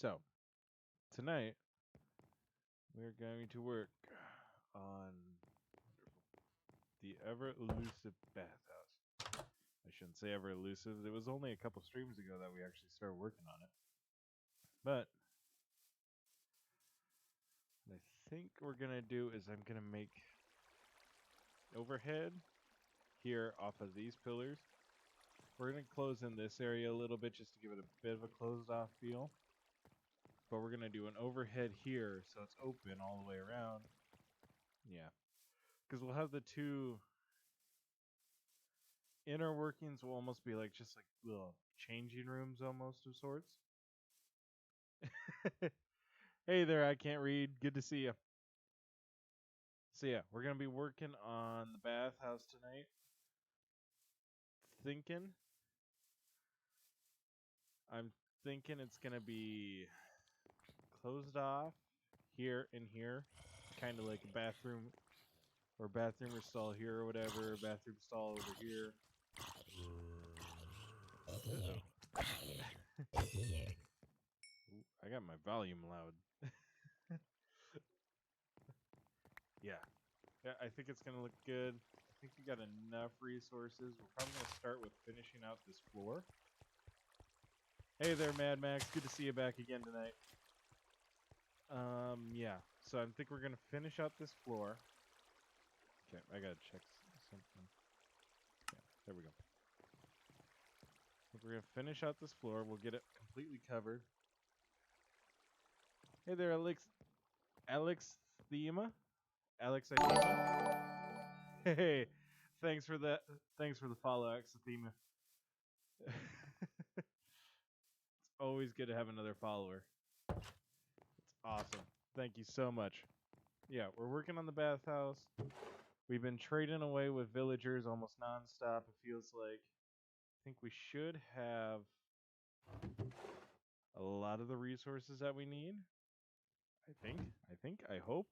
So, tonight we're going to work on the ever elusive bathhouse. I shouldn't say ever elusive. It was only a couple streams ago that we actually started working on it. But what I think we're gonna do is I'm gonna make overhead here off of these pillars. We're gonna close in this area a little bit just to give it a bit of a closed off feel. But we're gonna do an overhead here so it's open all the way around. Yeah. Because we'll have the two inner workings will almost be like just like little changing rooms almost of sorts. Hey there, I can't read. Good to see you. So yeah, we're gonna be working on the bathhouse tonight. I'm thinking it's gonna be closed off here and here, kind of like a bathroom or bathroom stall here or whatever. Bathroom stall over here. Uh-oh. Ooh, I got my volume loud. Yeah. Yeah, I think it's going to look good. I think we got enough resources. We're probably going to start with finishing out this floor. Hey there, Mad Max. Good to see you back again tonight. Yeah. So I think we're going to finish out this floor. Okay, I got to check something. Yeah, there we go. I think we're going to finish out this floor. We'll get it completely covered. Hey there, Alex Thema? Alex Thema? Hey, thanks for that. Thanks for the follow, Alex Thema. It's always good to have another follower. It's awesome. Thank you so much. Yeah, we're working on the bathhouse. We've been trading away with villagers almost nonstop, it feels like. I think we should have a lot of the resources that we need. I hope.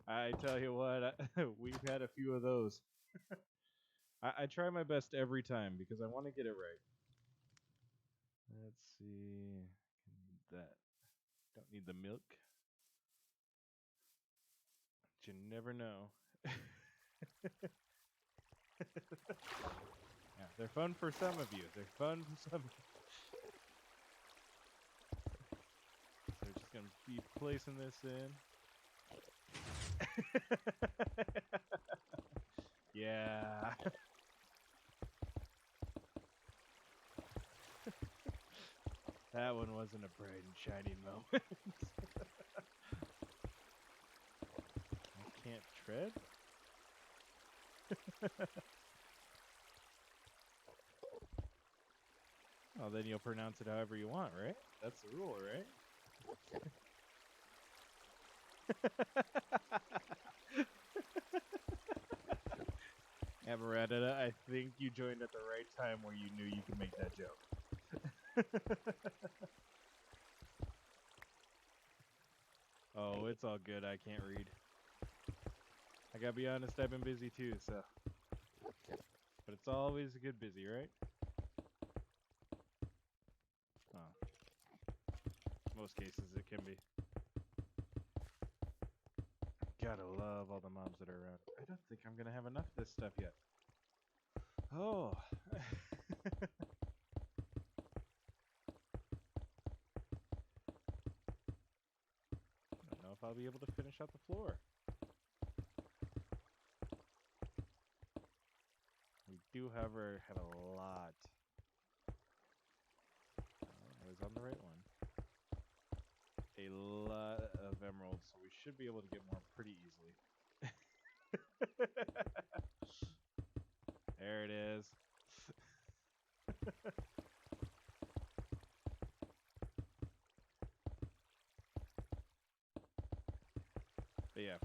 I tell you what, we've had a few of those. I try my best every time because I want to get it right. Let's see. Need that. Don't need the milk. But you never know. Yeah, they're fun for some of you. They're fun for some of you. So we're just going to be placing this in. Yeah. That one wasn't a bright and shining moment. I can't tread? Oh, then you'll pronounce it however you want, right? That's the rule, right? Amaretta, I think you joined at the right time where you knew you could make that joke. Oh, it's all good. I can't read. I gotta be honest, I've been busy too, so. But it's always a good busy, right? Oh. Most cases it can be. Gotta love all the mobs that are around. I don't think I'm gonna have enough of this stuff yet. Oh. I don't know if I'll be able to finish out the floor. We do, however, have a lot. I was on the right one. A lot of emeralds, so we should be able to get more pretty easily. There it is. But yeah.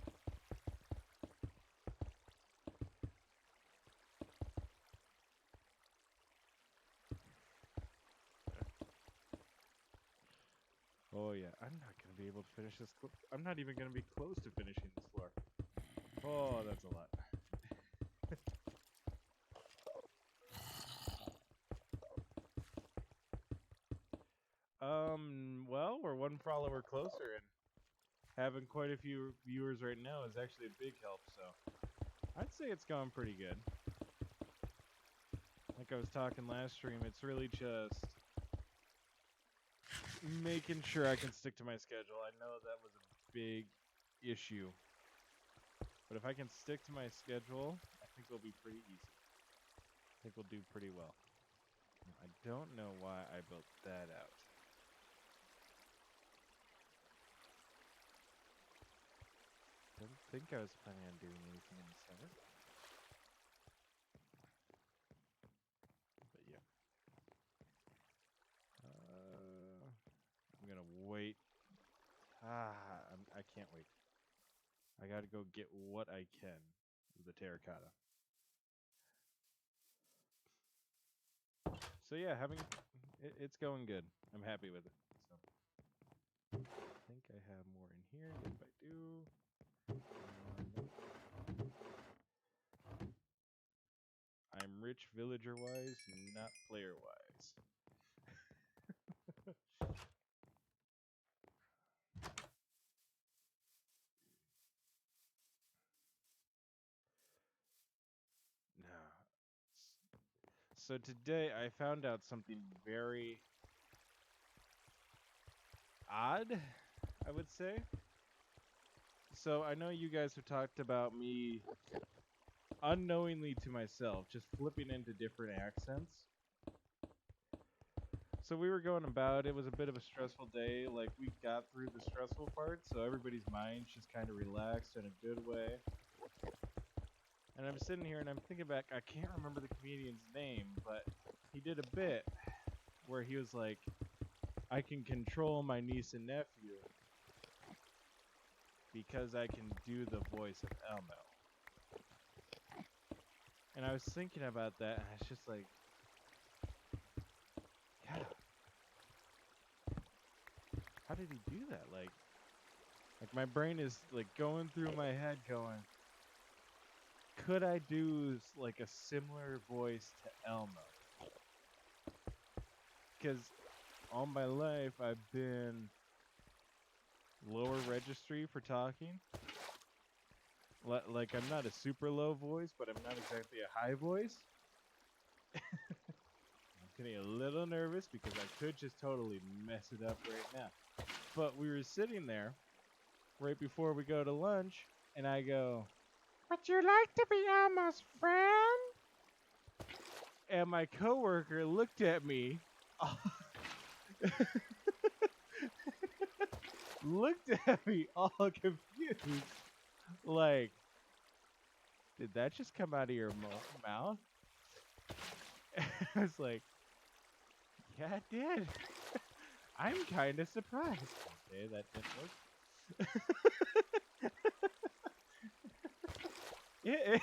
Oh yeah, I'm not going to be able to finish this. I'm not even going to be close to finishing this floor. Oh, that's a lot. Well, we're one follower closer, and having quite a few viewers right now is actually a big help, so I'd say it's going pretty good. Like I was talking last stream, it's really just making sure I can stick to my schedule. I know that was a big issue, but if I can stick to my schedule, I think it'll be pretty easy. I think we'll do pretty well. I don't know why I built that out. Don't think I was planning on doing anything in the center. But yeah. I'm gonna wait. I can't wait. I gotta go get what I can of the terracotta. So yeah, it's going good. I'm happy with it. So I think I have more in here. If I do, I'm rich villager wise, not player wise. No. So today I found out something very odd, I would say. So I know you guys have talked about me unknowingly to myself just flipping into different accents. So we were going about, it was a bit of a stressful day, like we got through the stressful part, so everybody's minds just kind of relaxed in a good way. And I'm sitting here and I'm thinking back, I can't remember the comedian's name, but he did a bit where he was like, I can control my niece and nephew because I can do the voice of Elmo. And I was thinking about that, and it's just like, yeah. How did he do that? Like my brain is like going through my head going, could I do like a similar voice to Elmo? Because all my life I've been lower registry for talking. Like I'm not a super low voice, but I'm not exactly a high voice. I'm getting a little nervous because I could just totally mess it up right now. But we were sitting there right before we go to lunch, and I go, would you like to be Elmo's friend? And my coworker looked at me, all confused, like, did that just come out of your mouth? I was like, yeah, it did. I'm kind of surprised. Okay, that didn't work. Yay! Yay!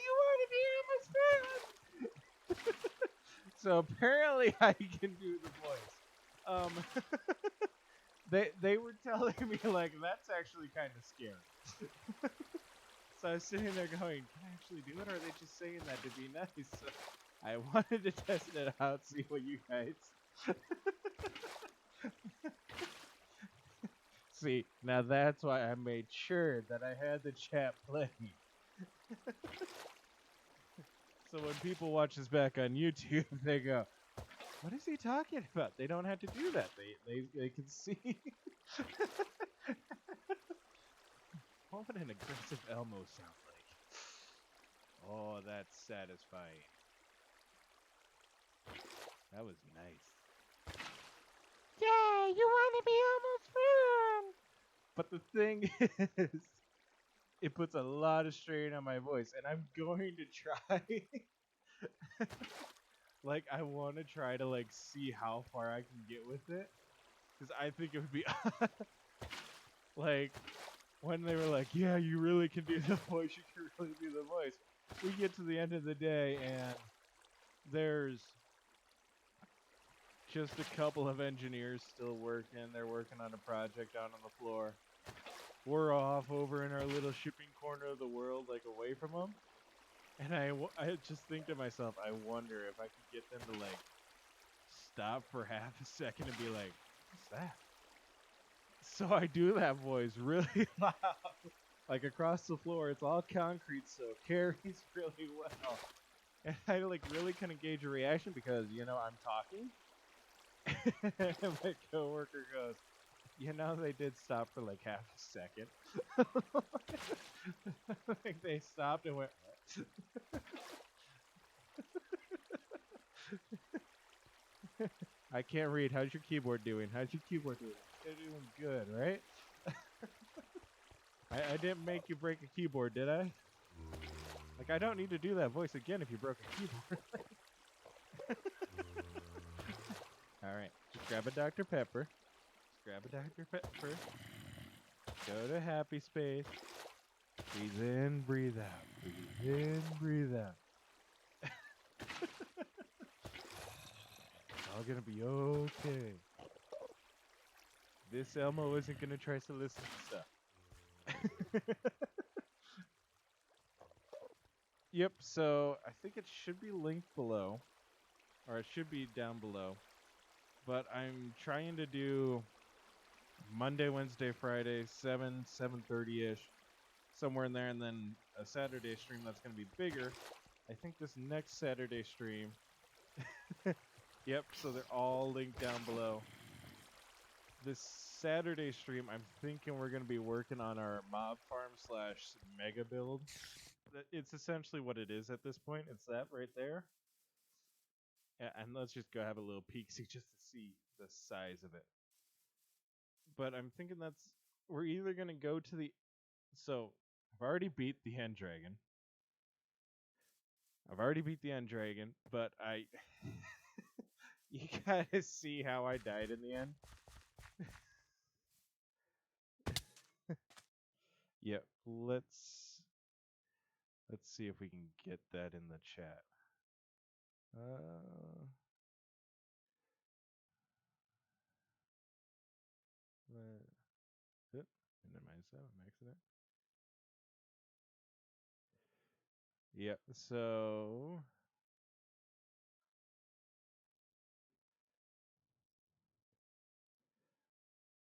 You want to be Emma's friend? So apparently I can do the voice. They were telling me like that's actually kind of scary. So I was sitting there going, can I actually do it, or are they just saying that to be nice? So I wanted to test it out, see what you guys. See, now that's why I made sure that I had the chat playing. So when people watch this back on YouTube, they go, what is he talking about? They don't have to do that. They can see. What would an aggressive Elmo sound like? Oh, that's satisfying. That was nice. Yeah, you want to be Elmo's friend. But the thing is, it puts a lot of strain on my voice, and I'm going to try. Like, I want to try to, like, see how far I can get with it. Because I think it would be... like, when they were like, yeah, you really can do the voice, you can really do the voice. We get to the end of the day, and there's just a couple of engineers still working. They're working on a project out on the floor. we're off over in our little shipping corner of the world, like away from them. And I just think to myself, I wonder if I could get them to like stop for half a second and be like, "What's that?" So I do that voice really loud, like across the floor. It's all concrete, so it carries really well. And I like really kind of gauge a reaction because I'm talking. And my coworker goes, they did stop for like half a second. Like they stopped and went. I can't read. How's your keyboard doing? How's your keyboard doing? They're doing good, right? I didn't make you break a keyboard, did I? Like, I don't need to do that voice again if you broke a keyboard. All right, just grab a Dr. Pepper. Just grab a Dr. Pepper. Go to happy space. Breathe in, breathe out. Breathe in, breathe out. It's all gonna be okay. This Elmo isn't gonna try to listen to stuff. Yep, so I think it should be linked below. Or it should be down below. But I'm trying to do Monday, Wednesday, Friday, 7:30ish, somewhere in there, and then a Saturday stream that's going to be bigger. I think this next Saturday stream. Yep, so they're all linked down below. This Saturday stream, I'm thinking we're going to be working on our mob farm / mega build. It's essentially what it is at this point. It's that right there. And let's just go have a little peek see just to see the size of it. But I'm thinking we're either gonna go to the so I've already beat the end dragon. But you gotta see how I died in the end. Yep, let's see if we can get that in the chat. Minimize that on accident. Yep, so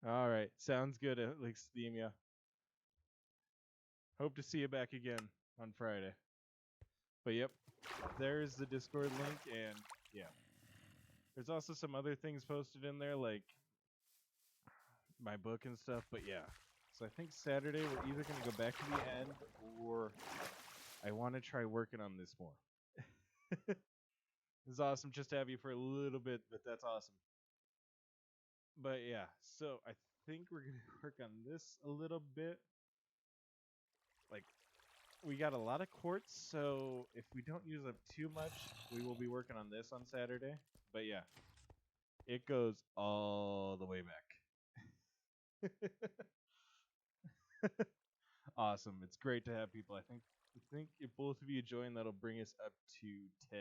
all right, sounds good, Alexthemia. Hope to see you back again on Friday. But yep, there's the Discord link, and yeah. There's also some other things posted in there, like my book and stuff, but yeah. So I think Saturday we're either going to go back to the end, or I want to try working on this more. It's awesome just to have you for a little bit, but that's awesome. But yeah, so I think we're going to work on this a little bit. Like, we got a lot of quartz, so if we don't use up too much, we will be working on this on Saturday. But yeah, it goes all the way back. Awesome. It's great to have people. I think if both of you join, that'll bring us up to 10.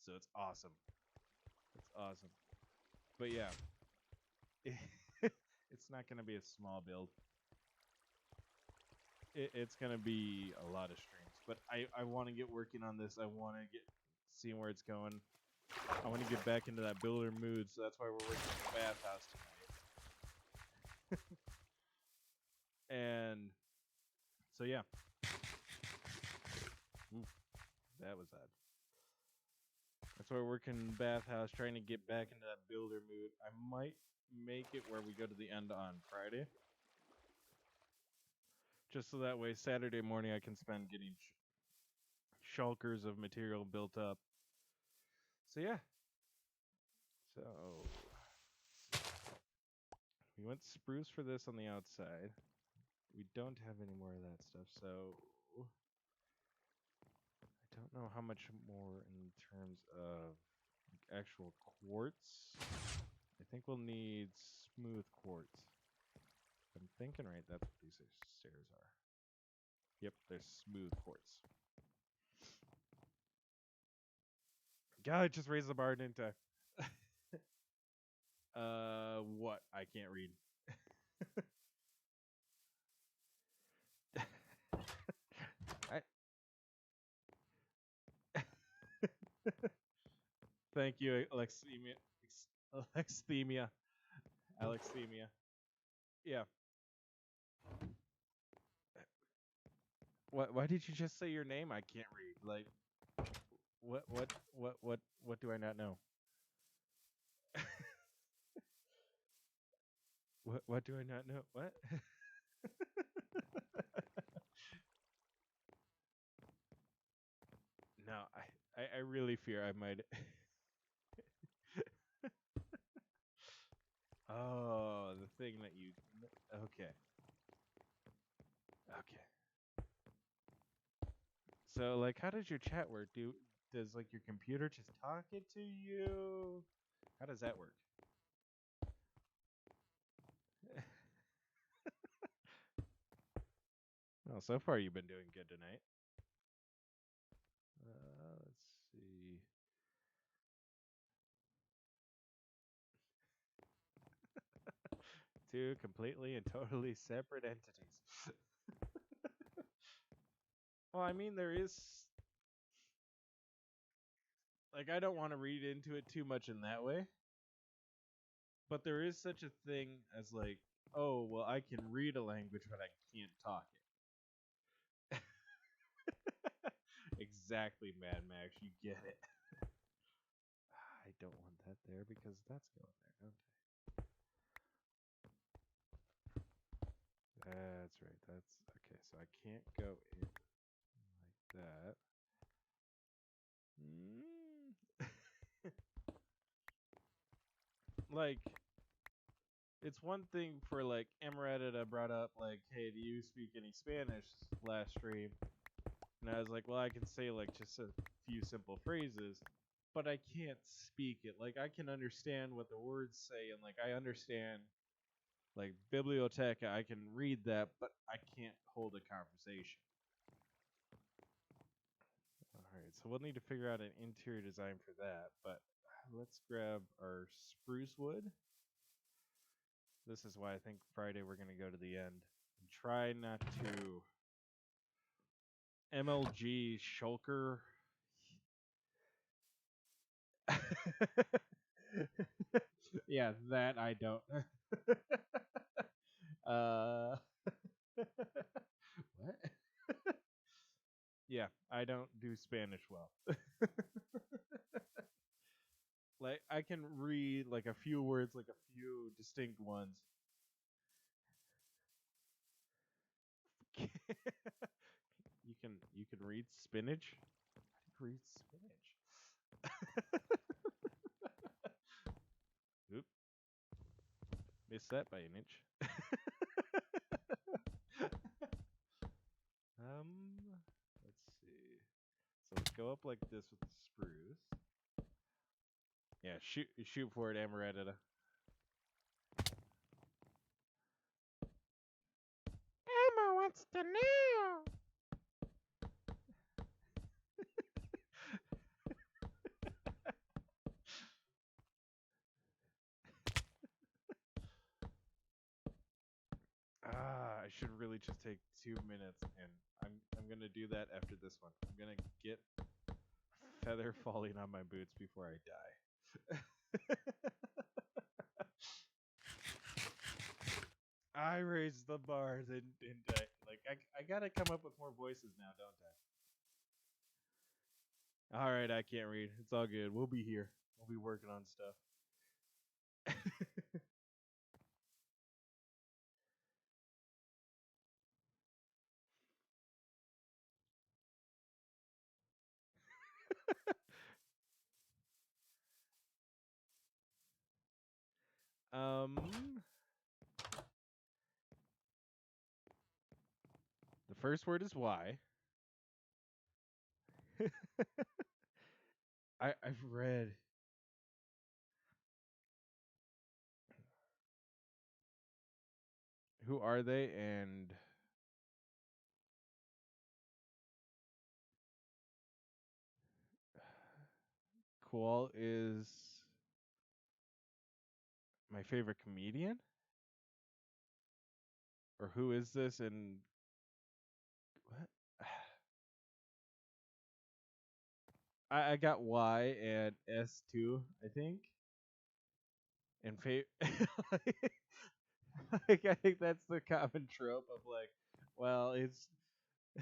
So it's awesome. It's awesome. But yeah, it's not going to be a small build. It's going to be a lot of streams. But I want to get working on this. I want to get seeing where it's going. I want to get back into that builder mood. So that's why we're working on the bathhouse tonight. And so yeah. Oof, that was odd. That's why we're working bathhouse, trying to get back into that builder mood. I might make it where we go to the end on Friday. Just so that way Saturday morning I can spend getting shulkers of material built up. So yeah. So we went spruce for this on the outside. We don't have any more of that stuff, so I don't know how much more in terms of actual quartz. I think we'll need smooth quartz. I'm thinking right, that's what these stairs are. Yep, they're smooth quartz. God, I just raised the bar, didn't I? What? I can't read. Thank you, Alexthemia. Alexthemia. Alexthemia. Yeah. What? Why did you just say your name? I can't read. Like, what do I not know? What do I not know? What? No, I really fear I might. Oh, the thing that you. Okay. Okay. So, like, how does your chat work? Does like your computer just talk it to you? How does that work? Well, so far you've been doing good tonight. Let's see. Two completely and totally separate entities. Well, I mean, there is like I don't want to read into it too much in that way, but there is such a thing as like, oh, well, I can read a language, but I can't talk it. Exactly, Mad Max. You get it. I don't want that there because that's going there, don't I? That's right. That's okay. So I can't go in like that. Mm. Like it's one thing for like Emeritida brought up like, hey, do you speak any Spanish last stream? And I was like, well, I can say like just a few simple phrases, but I can't speak it. Like I can understand what the words say, and like I understand like biblioteca, I can read that, but I can't hold a conversation. All right, so we'll need to figure out an interior design for that. But let's grab our spruce wood. This is why I think Friday we're gonna go to the end and try not to MLG shulker. Yeah, that I don't. uh, what? Yeah, I don't do Spanish well. Like I can read like a few words, like a few distinct ones. You can read spinach. How do you read spinach? Oop, missed that by an inch. Let's see. So let's go up like this with the spruce. Yeah, shoot for it, Amaretto. Emma wants to know. I should really just take 2 minutes, and I'm gonna do that after this one. I'm gonna get feather falling on my boots before I die. I raised the bar, didn't I? Like I gotta come up with more voices now, don't I? All right, I can't read. It's all good. We'll be here. We'll be working on stuff. um, the first word is Y. I've read. Who are they? And Koal is my favorite comedian? Or who is this and what? I got Y and S2, I think. And like, I think that's the common trope of like, well, it's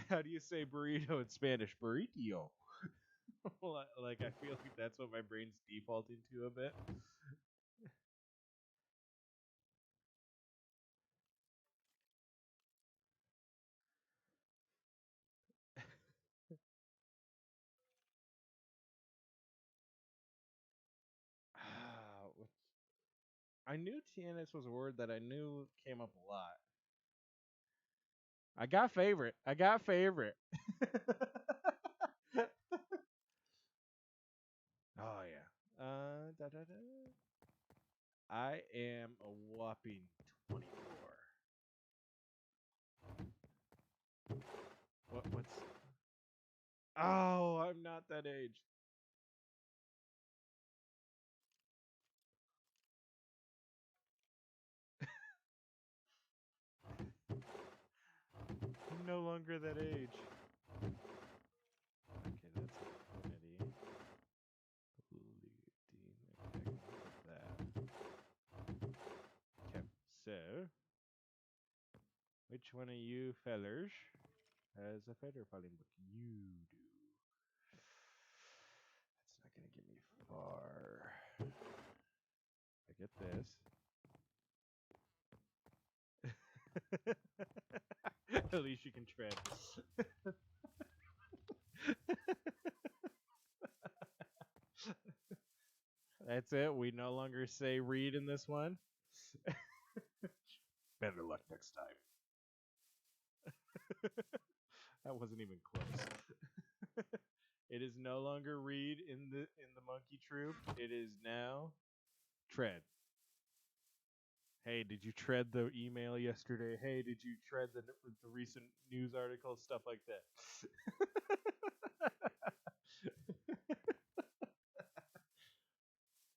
how do you say burrito in Spanish? Burrito. Like I feel like that's what my brain's defaulting to a bit. I knew TNS was a word that I knew came up a lot. I got favorite. I got favorite. Oh yeah. Da, da, da. I am a whopping 24. What's? Oh, I'm not that age. I'm no longer that age. Okay, that's infinity. That. Okay, so which one of you fellers has a feather falling book? You do. That's not gonna get me far. I get this. At least you can tread. That's it. We no longer say read in this one. Better luck next time. That wasn't even close. It is no longer read in the monkey troop. It is now tread. Hey, did you tread the email yesterday? Hey, did you tread the recent news article? Stuff like that.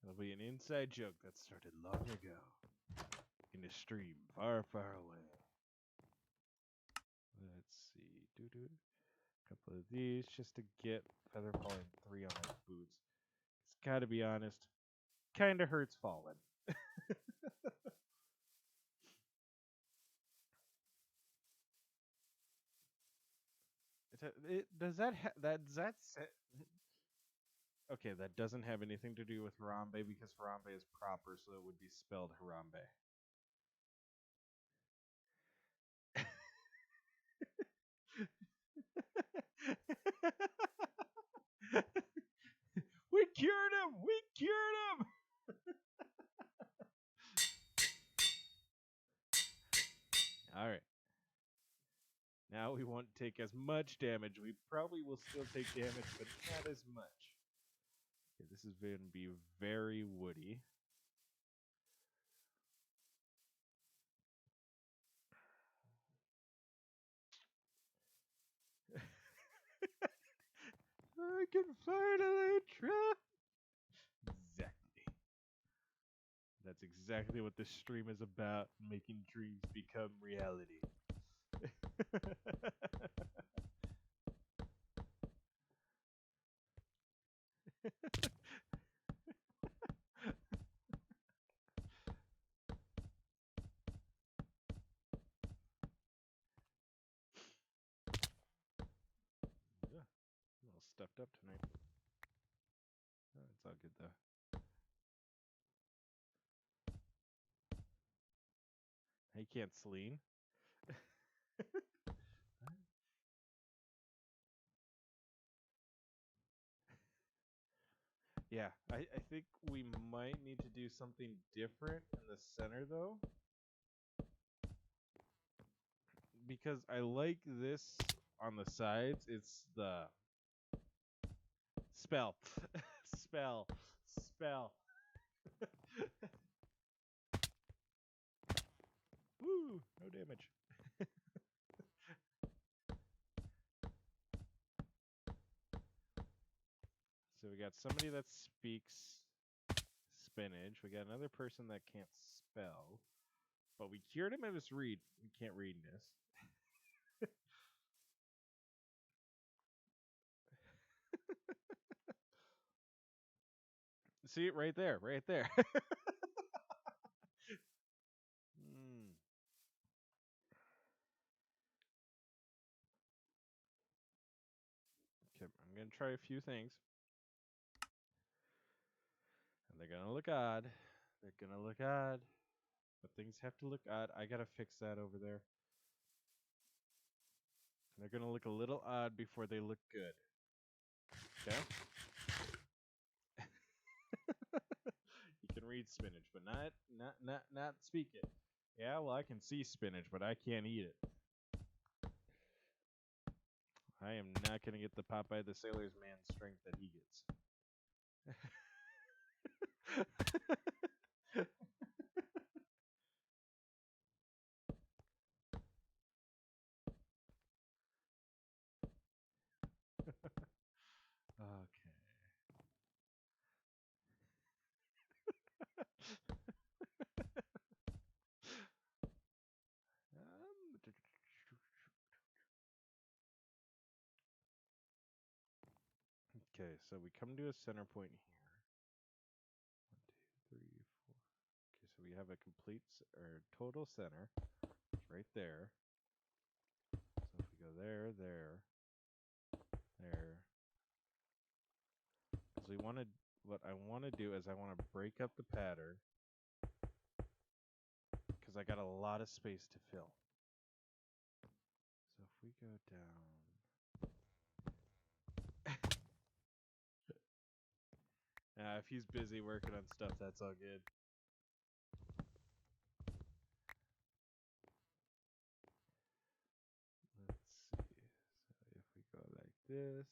It'll be an inside joke that started long ago in a stream far, far away. Let's see. Doo-doo. A couple of these just to get feather falling 3 on my boots. It's gotta be honest. Kinda hurts falling. Does that okay? That doesn't have anything to do with Harambe because Harambe is proper, so it would be spelled Harambe. We cured him! We cured him! All right. Now we won't take as much damage. We probably will still take damage, but not as much. Okay, this is going to be very woody. I can finally try. Exactly. That's exactly what this stream is about, making dreams become reality. Yeah, I'm all stuffed up tonight. Oh, it's all good though. He can't sleep. Yeah, I think we might need to do something different in the center though. Because I like this on the sides. It's the spell. Spell. Spell. Woo! No damage. So we got somebody that speaks spinach. We got another person that can't spell. But we cured him of his read. We can't read this. See it right there, right there. Mm. Okay, I'm gonna try a few things, and they're gonna look odd. They're gonna look odd, but things have to look odd. I gotta fix that over there. They're gonna look a little odd before they look good. Okay. You can read spinach, but not speak it. Yeah, well, I can see spinach, but I can't eat it. I am not gonna get the Popeye the Sailor's Man strength that he gets. Okay. Okay, so we come to a center point here. 1, 2, 3, 4. Okay, so we have a complete or total center. It's right there. So if we go there, there, there, because we want to. What I want to do is I want to break up the pattern because I got a lot of space to fill. So if we go down. If he's busy working on stuff, that's all good. Let's see. So if we go like this.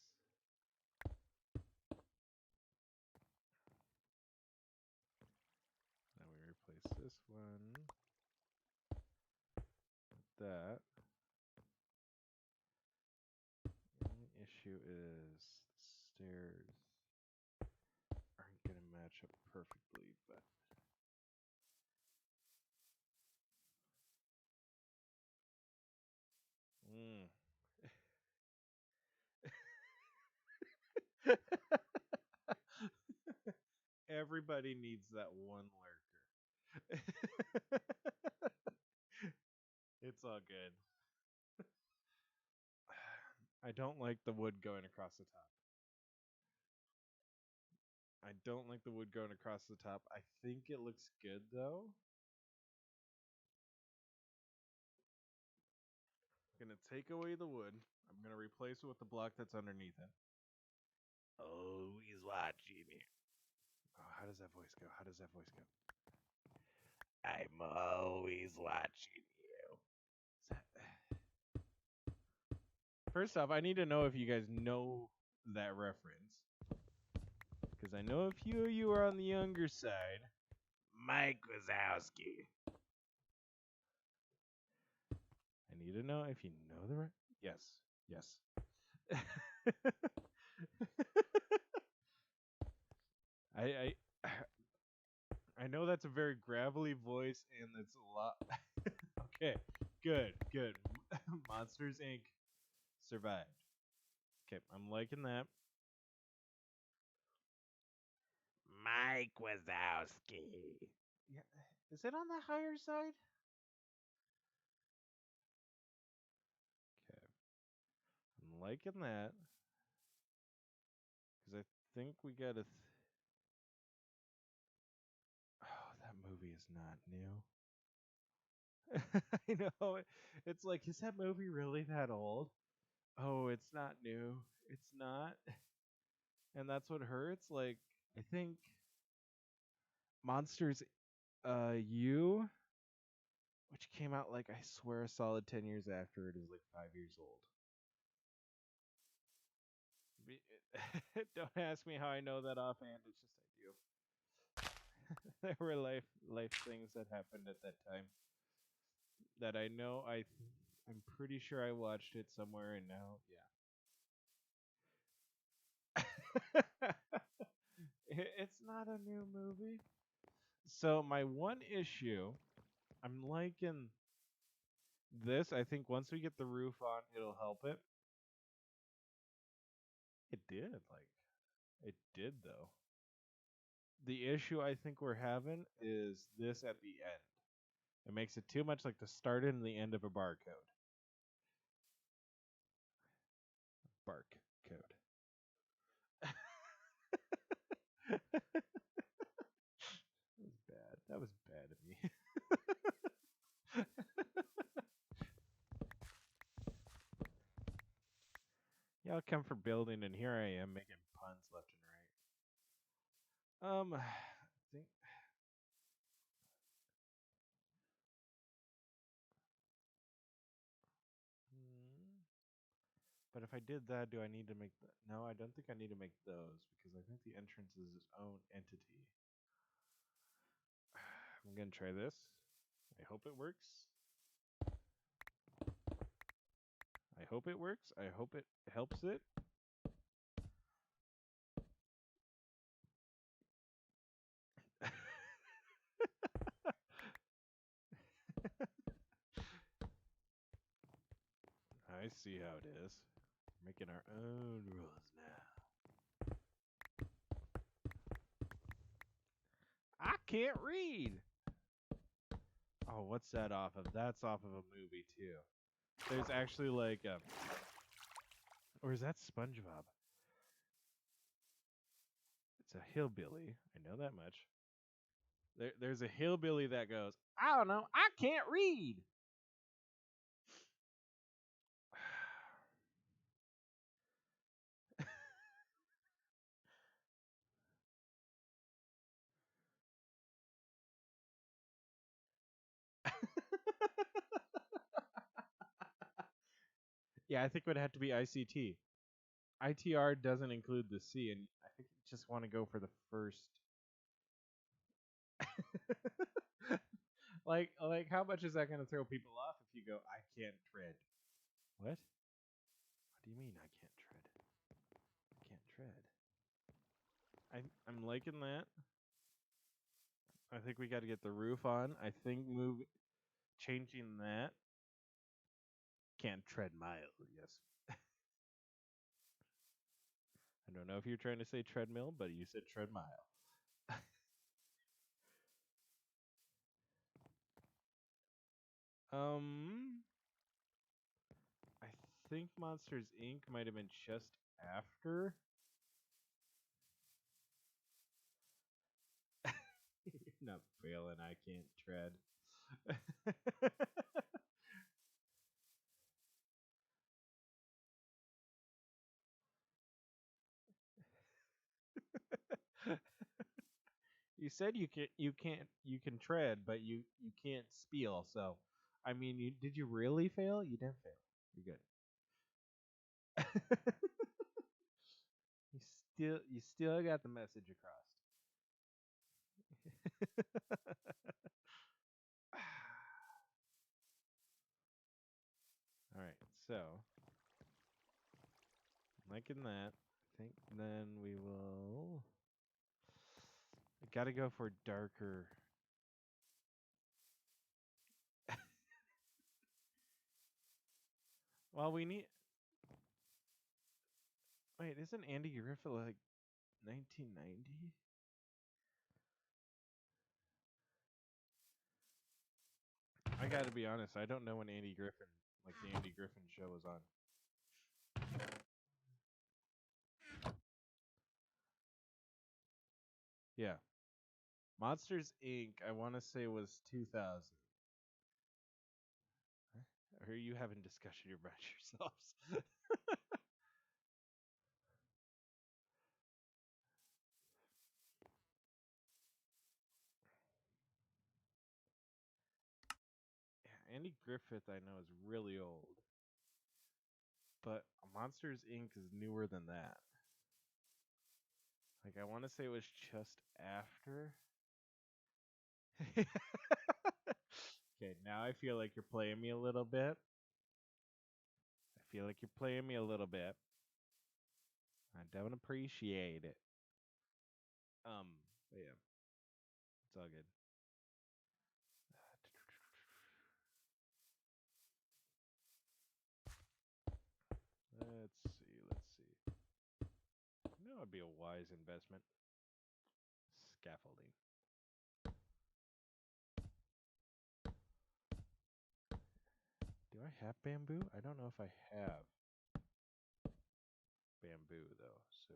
Now we replace this one with that. The only issue is the stairs aren't going to match up perfectly, but everybody needs that one lurker. It's all good. I don't like the wood going across the top. I don't like the wood going across the top. I think it looks good though. I'm gonna take away the wood. I'm gonna replace it with the block that's underneath it. Oh, he's watching me. Oh, how does that voice go? How does that voice go? I'm always watching you. First off, I need to know if you guys know that reference. Because I know a few of you are on the younger side. Mike Wazowski. I need to know if you know the Yes. Yes. I I know that's a very gravelly voice and it's a lot. Okay, good, good. Monsters Inc. survived. Okay, I'm liking that. Mike Wazowski. Yeah, is it on the higher side? Okay, I'm liking that because I think we got to. Oh, that movie is not new. I know. It's like, is that movie really that old? Oh, it's not new. It's not. And that's what hurts. Like, I think Monsters U, which came out like I swear a solid 10 years after it, is like 5 years old. Don't ask me how I know that offhand. It's just I do. There were life things that happened at that time that I know. I'm pretty sure I watched it somewhere, and now yeah. It's not a new movie. So my one issue, I'm liking this. I think once we get the roof on, it'll help it. It did, like it did though. The issue I think we're having is this at the end. It makes it too much like the start and the end of a barcode. Bark code. That was bad. That was bad of me. Y'all come for building, and here I am making puns left and right. I think. Hmm. But if I did that, do I need to make? No, I don't think I need to make those because I think the entrance is its own entity. I'm gonna try this. I hope it works. I hope it works. I hope it helps it. I see how it is. Making our own rules now. I can't read. Oh, what's that off of? That's off of a movie too. There's actually like or is that SpongeBob? It's a hillbilly. I know that much. There's a hillbilly that goes, I don't know, I can't read. Yeah, I think it would have to be ICT. ITR doesn't include the C, and I think you just want to go for the first. like, how much is that going to throw people off if you go, I can't tread? What? What do you mean I can't tread? I can't tread. I'm liking that. I think we got to get the roof on. I think changing that. Can't tread mile. Yes. I don't know if you're trying to say treadmill, but you said tread mile. Um, I think Monsters Inc. might have been just after. You're not failing. I can't tread. You said you can tread, but you can't spiel. So, I mean, did you really fail? You didn't fail. You're good. You still got the message across. All right, so liking that. I think then we will. Got to go for darker. Well, we need. Wait, isn't Andy Griffith like 1990? I got to be honest. I don't know when Andy Griffin, like the Andy Griffin show, was on. Yeah, Monsters Inc. I want to say was 2000. Or are you having discussion about yourselves? Yeah, Andy Griffith, I know, is really old, but Monsters Inc. is newer than that. Like I want to say it was just after. Okay, now I feel like you're playing me a little bit. I feel like you're playing me a little bit. I don't appreciate it. But yeah, it's all good. Let's see. Let's see. You know, it'd be a wise investment. Scaffolding. Do I have bamboo? I don't know if I have bamboo though. So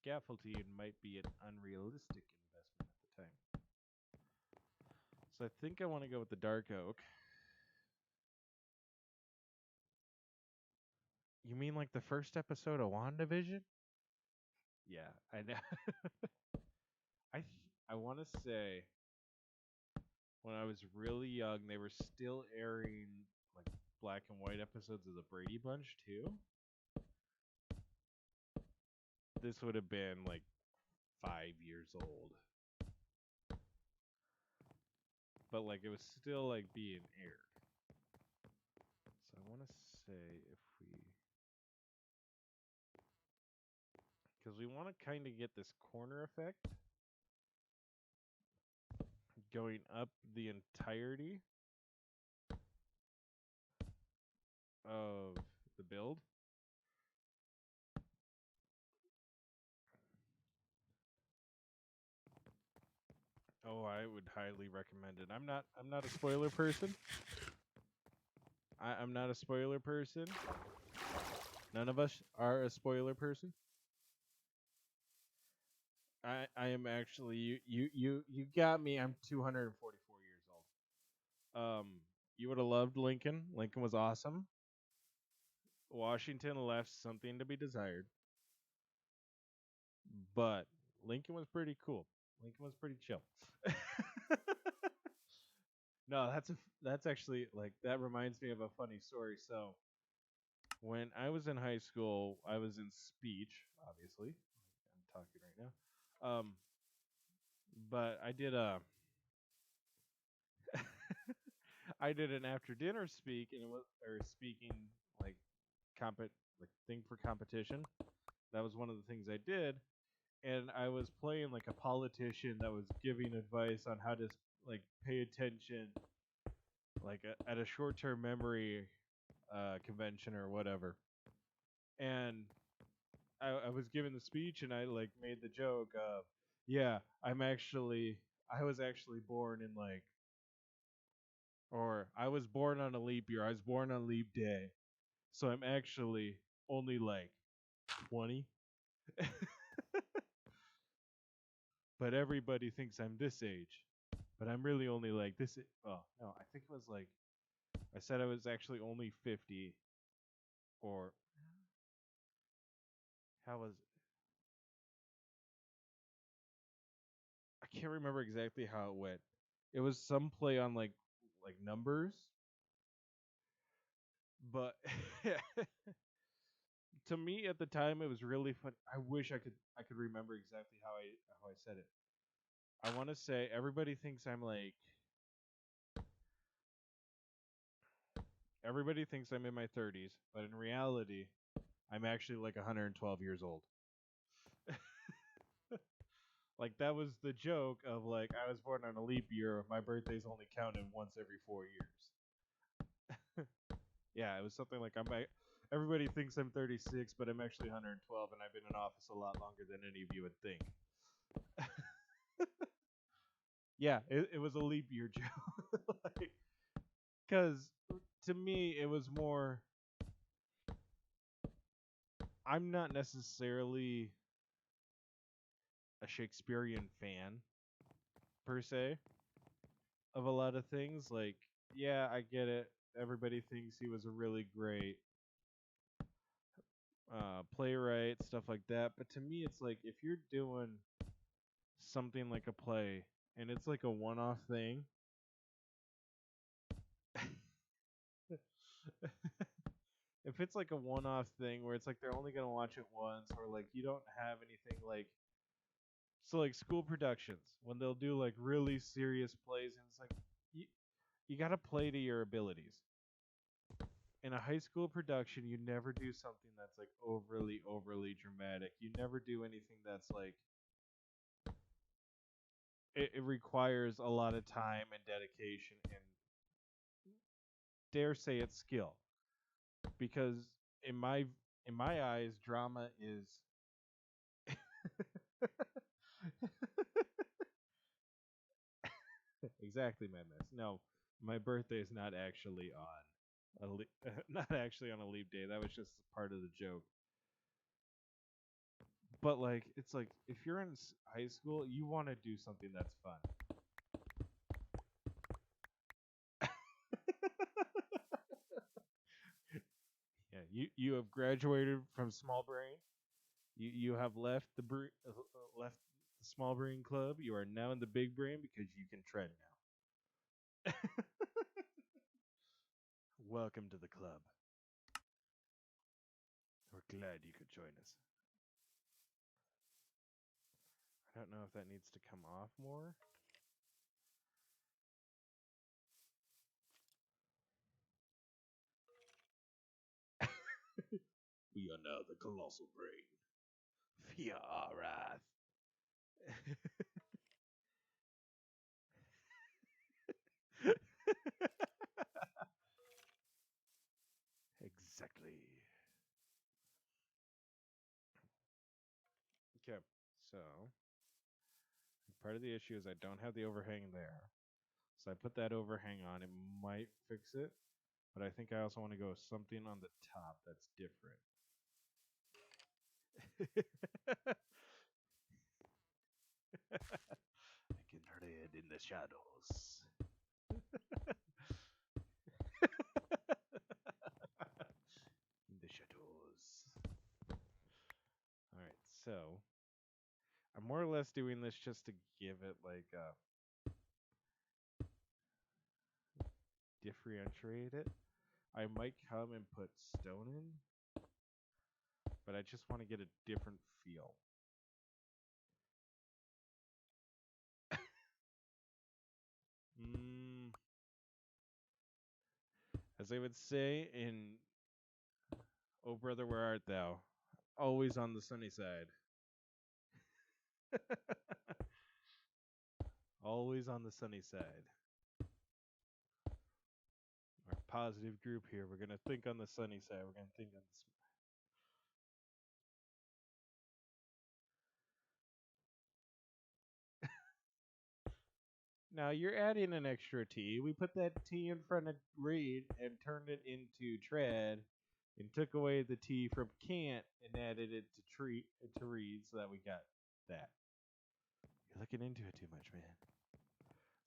scaffolding might be an unrealistic investment at the time. So I think I want to go with the dark oak. You mean like the first episode of WandaVision? Yeah, I know. I want to say when I was really young, they were still airing like black and white episodes of the Brady Bunch too. This would have been like 5 years old, but like it was still like being aired. So I want to say if we, because we want to kind of get this corner effect going up the entirety of the build. Oh, I would highly recommend it. I'm not a spoiler person. I'm not a spoiler person. None of us are a spoiler person. I am actually you got me. I'm 244 years old. You would have loved Lincoln. Lincoln was awesome. Washington left something to be desired, but Lincoln was pretty cool. Lincoln was pretty chill. No, that's actually like that reminds me of a funny story. So when I was in high school, I was in speech. Obviously, I'm talking right now. But I did a I did an after dinner speak and it was or speaking like like thing for competition. That was one of the things I did, and I was playing like a politician that was giving advice on how to like pay attention, like at a short-term memory convention or whatever. And I was giving the speech, and I like made the joke of, yeah, I was actually born in like, or I was born on a leap year. I was born on leap day, so I'm actually only like 20. But everybody thinks I'm this age, but I'm really only like this. Oh no, I think it was like I said I was actually only 50, or how was I can't remember exactly how it went. It was some play on like numbers, but to me at the time it was really fun. I wish I could remember exactly how I said it. I want to say everybody thinks I'm in my 30s, but in reality I'm actually like 112 years old. Like that was the joke of like I was born on a leap year. My birthday's only counted once every 4 years. Yeah, it was something like everybody thinks I'm 36, but I'm actually 112, and I've been in office a lot longer than any of you would think. Yeah, it was a leap year joke. Like, because to me, it was more. I'm not necessarily a Shakespearean fan per se of a lot of things. Like, yeah, I get it. Everybody thinks he was a really great playwright, stuff like that. But to me, it's like if you're doing something like a play and it's like a one-off thing, if it's like a one-off thing where it's like they're only gonna watch it once, or like you don't have anything like so like school productions when they'll do like really serious plays, and it's like you you gotta play to your abilities. In a high school production, you never do something that's like overly dramatic. You never do anything that's like it requires a lot of time and dedication and dare say it's skill, because in my eyes drama is exactly, Madness. No, my birthday is not actually on not actually on a leap day. That was just part of the joke. But like, it's like if you're in high school, you want to do something that's fun. Yeah, you have graduated from small brain. You have left left the small brain club. You are now in the big brain because you can trend now. Welcome to the club. We're glad you could join us. I don't know if that needs to come off more. We are now the colossal brain. Fear our wrath. Exactly. Okay, so part of the issue is I don't have the overhang there. So I put that overhang on. It might fix it, but I think I also want to go something on the top that's different. I can hide in the shadows. In the shadows. All right, so I'm more or less doing this just to give it like differentiate it. I might come and put stone in, but I just want to get a different feel. Mm, as they would say in "Oh Brother, Where Art Thou?" Always on the sunny side. Always on the sunny side. Our positive group here. We're gonna think on the sunny side. We're gonna think on the. Now you're adding an extra T. We put that T in front of read and turned it into tread, and took away the T from can't and added it to treat to read, so that we got that. You're looking into it too much, man.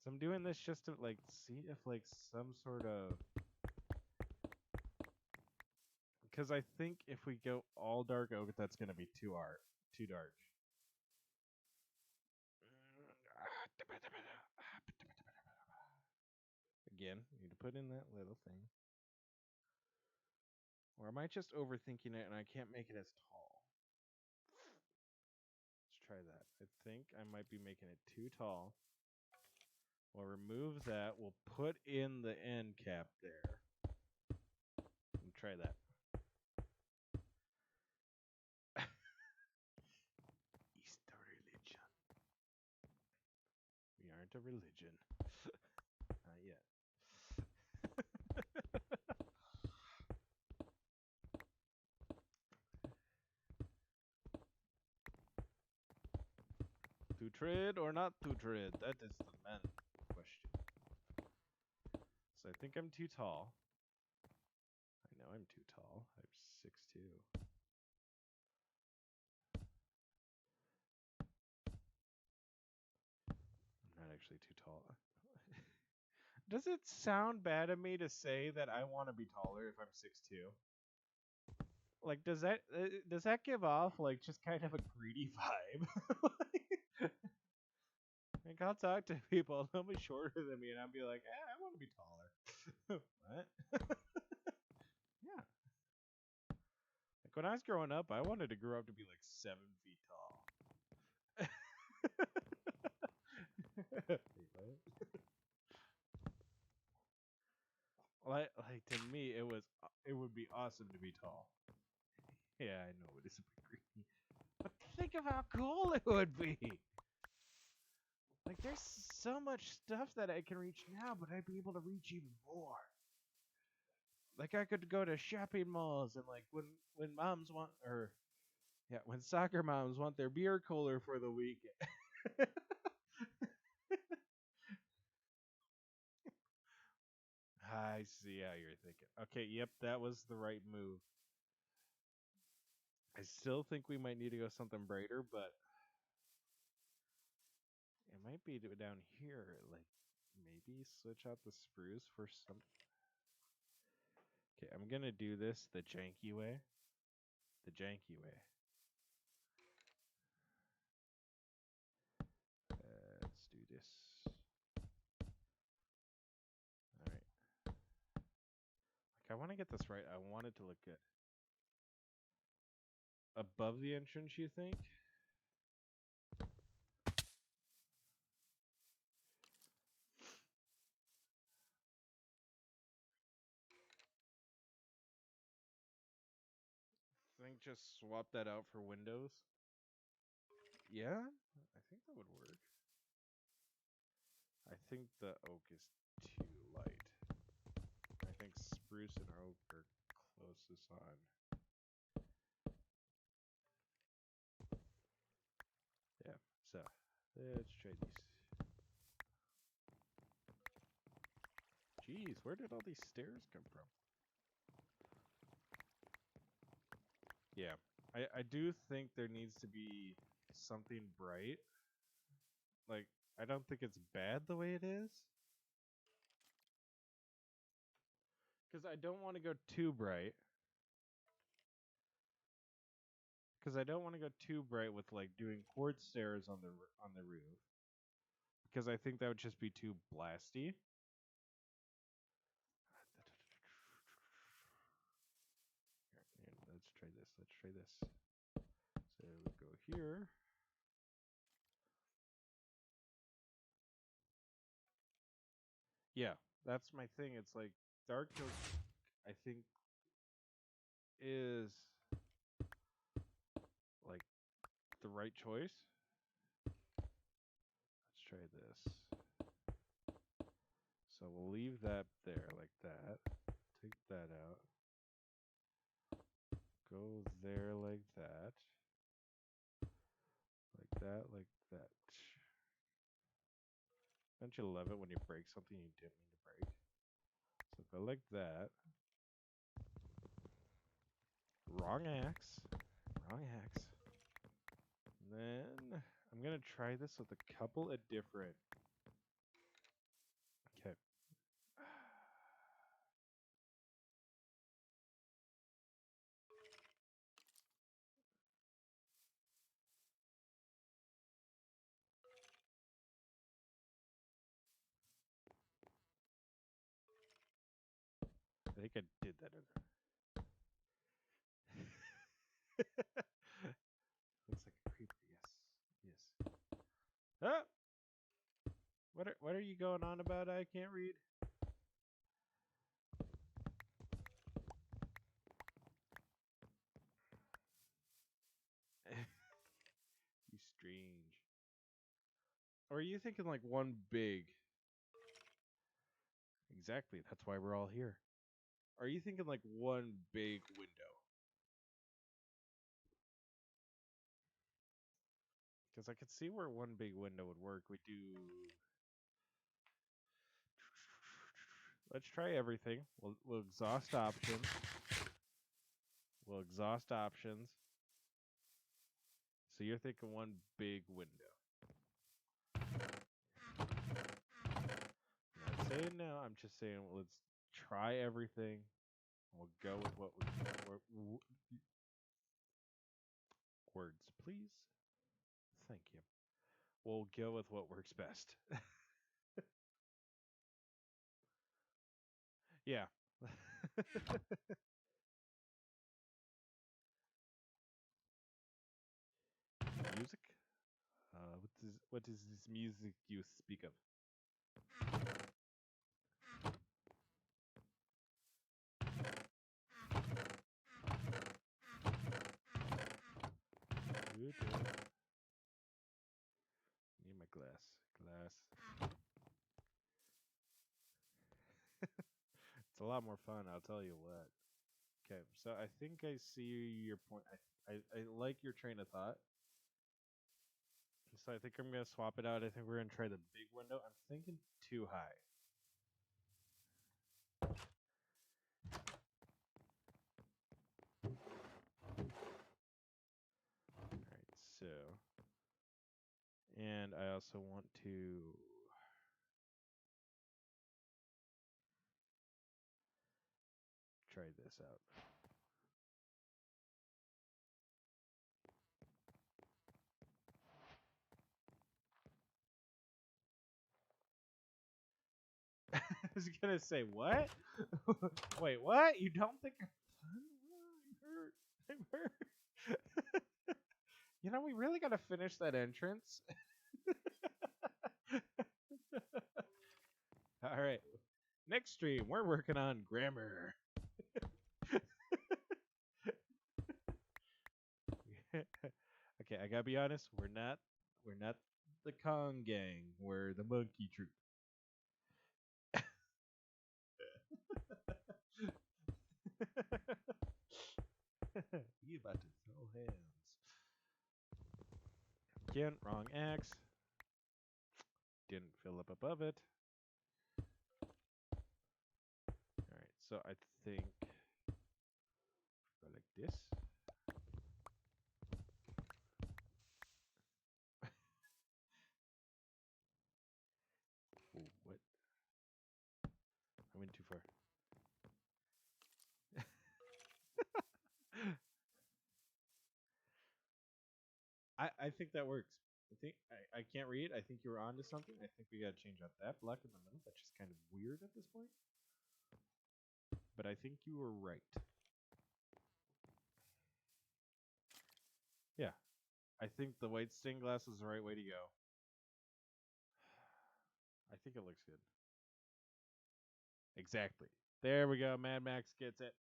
So I'm doing this just to like see if like some sort of, because I think if we go all dark oak, that's gonna be too dark. Again, need to put in that little thing. Or am I just overthinking it and I can't make it as tall? Let's try that. I think I might be making it too tall. We'll remove that. We'll put in the end cap there. And try that. Easter religion. We aren't a religion. Not yet. To tread or not to tread? That is the man question. So I think I'm too tall. I know I'm too tall. I'm 6'2". I'm not actually too tall. Does it sound bad of me to say that I want to be taller if I'm 6'2"? Like, does that give off like just kind of a greedy vibe? Like I'll talk to people, they'll be shorter than me, and I'll be like, I want to be taller. What? Yeah. Like when I was growing up, I wanted to grow up to be like 7 feet tall. Wait, what? Like to me, it would be awesome to be tall. Yeah, I know it is a bit greedy, but think of how cool it would be. Like there's so much stuff that I can reach now, but I'd be able to reach even more. Like I could go to shopping malls and like when moms want or yeah, when soccer moms want their beer cooler for the weekend. see how you're thinking. Okay, yep, that was the right move. I still think we might need to go something brighter, but it might be down here. Like, maybe switch out the spruce for some. Okay, I'm gonna do this the janky way. The janky way. Let's do this. Alright. Like, I want to get this right. I want it to look good. Above the entrance, you think? Think just swap that out for windows? Yeah? I think that would work. I think the oak is too light. I think spruce and oak are closest on. Yeah, so let's try these. Jeez, where did all these stairs come from? Yeah, I do think there needs to be something bright. Like, I don't think it's bad the way it is. Because I don't want to go too bright. Because I don't want to go too bright with like doing quartz stairs on the roof. Because I think that would just be too blasty. Here, let's try this. Let's try this. So we go here. Yeah, that's my thing. It's like dark oak, I think, is like the right choice. Let's try this. So we'll leave that there like that. Take that out. Go there like that. Like that, like that. Don't you love it when you break something you didn't mean to break? So go like that. Wrong axe. Wrong axe. And then I'm going to try this with a couple of different. Okay. I think I did that. Looks like a creeper. Yes. Yes. Ah! What are you going on about? I can't read. You strange. Or are you thinking like one big? Exactly. That's why we're all here. Are you thinking like one big window? Because I could see where one big window would work. We do. Let's try everything. We'll exhaust options. We'll exhaust options. So you're thinking one big window. I'm not saying no. I'm just saying let's try everything. We'll go with what we words, please. Thank you. We'll go with what works best. Yeah. Music? What is this music you speak of? Good. Need my glass. Glass. It's a lot more fun, I'll tell you what. Okay, so I think I see your point. I like your train of thought. So I think I'm gonna swap it out. I think we're gonna try the big window. I'm thinking too high. And I also want to try this out. I was gonna say what? Wait, what? You don't think I'm hurt? I'm hurt. You know, we really gotta finish that entrance. All right. Next stream, we're working on grammar. Okay, I gotta be honest. We're not the Kong gang. We're the Monkey Troop. You about to throw hands? Again, wrong axe. Didn't fill up above it. All right, so I think go like this. Ooh, what? I went too far. I think that works. I can't read. I think you were onto something. I think we gotta change out that block in the middle. That's just kind of weird at this point. But I think you were right. Yeah. I think the white stained glass is the right way to go. I think it looks good. Exactly. There we go. Mad Max gets it.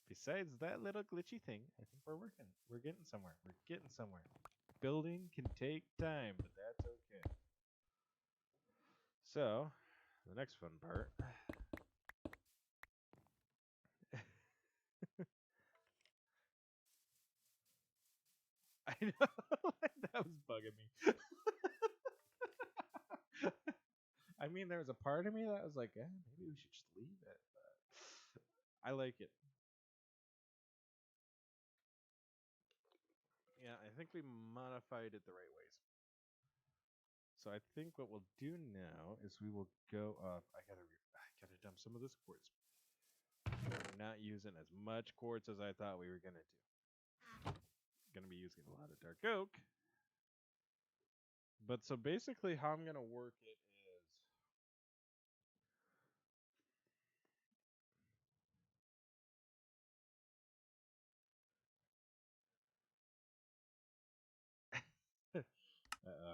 Besides that little glitchy thing, I think we're working. We're getting somewhere. We're getting somewhere. Building can take time, but that's okay. So, the next fun part. I know that was bugging me. I mean, there was a part of me that was like, maybe we should just leave it. But I like it. Yeah, I think we modified it the right ways. So I think what we'll do now is we will go up. I gotta dump some of this quartz. We're not using as much quartz as I thought we were gonna do. Gonna be using a lot of dark oak. But so basically, how I'm gonna work it is.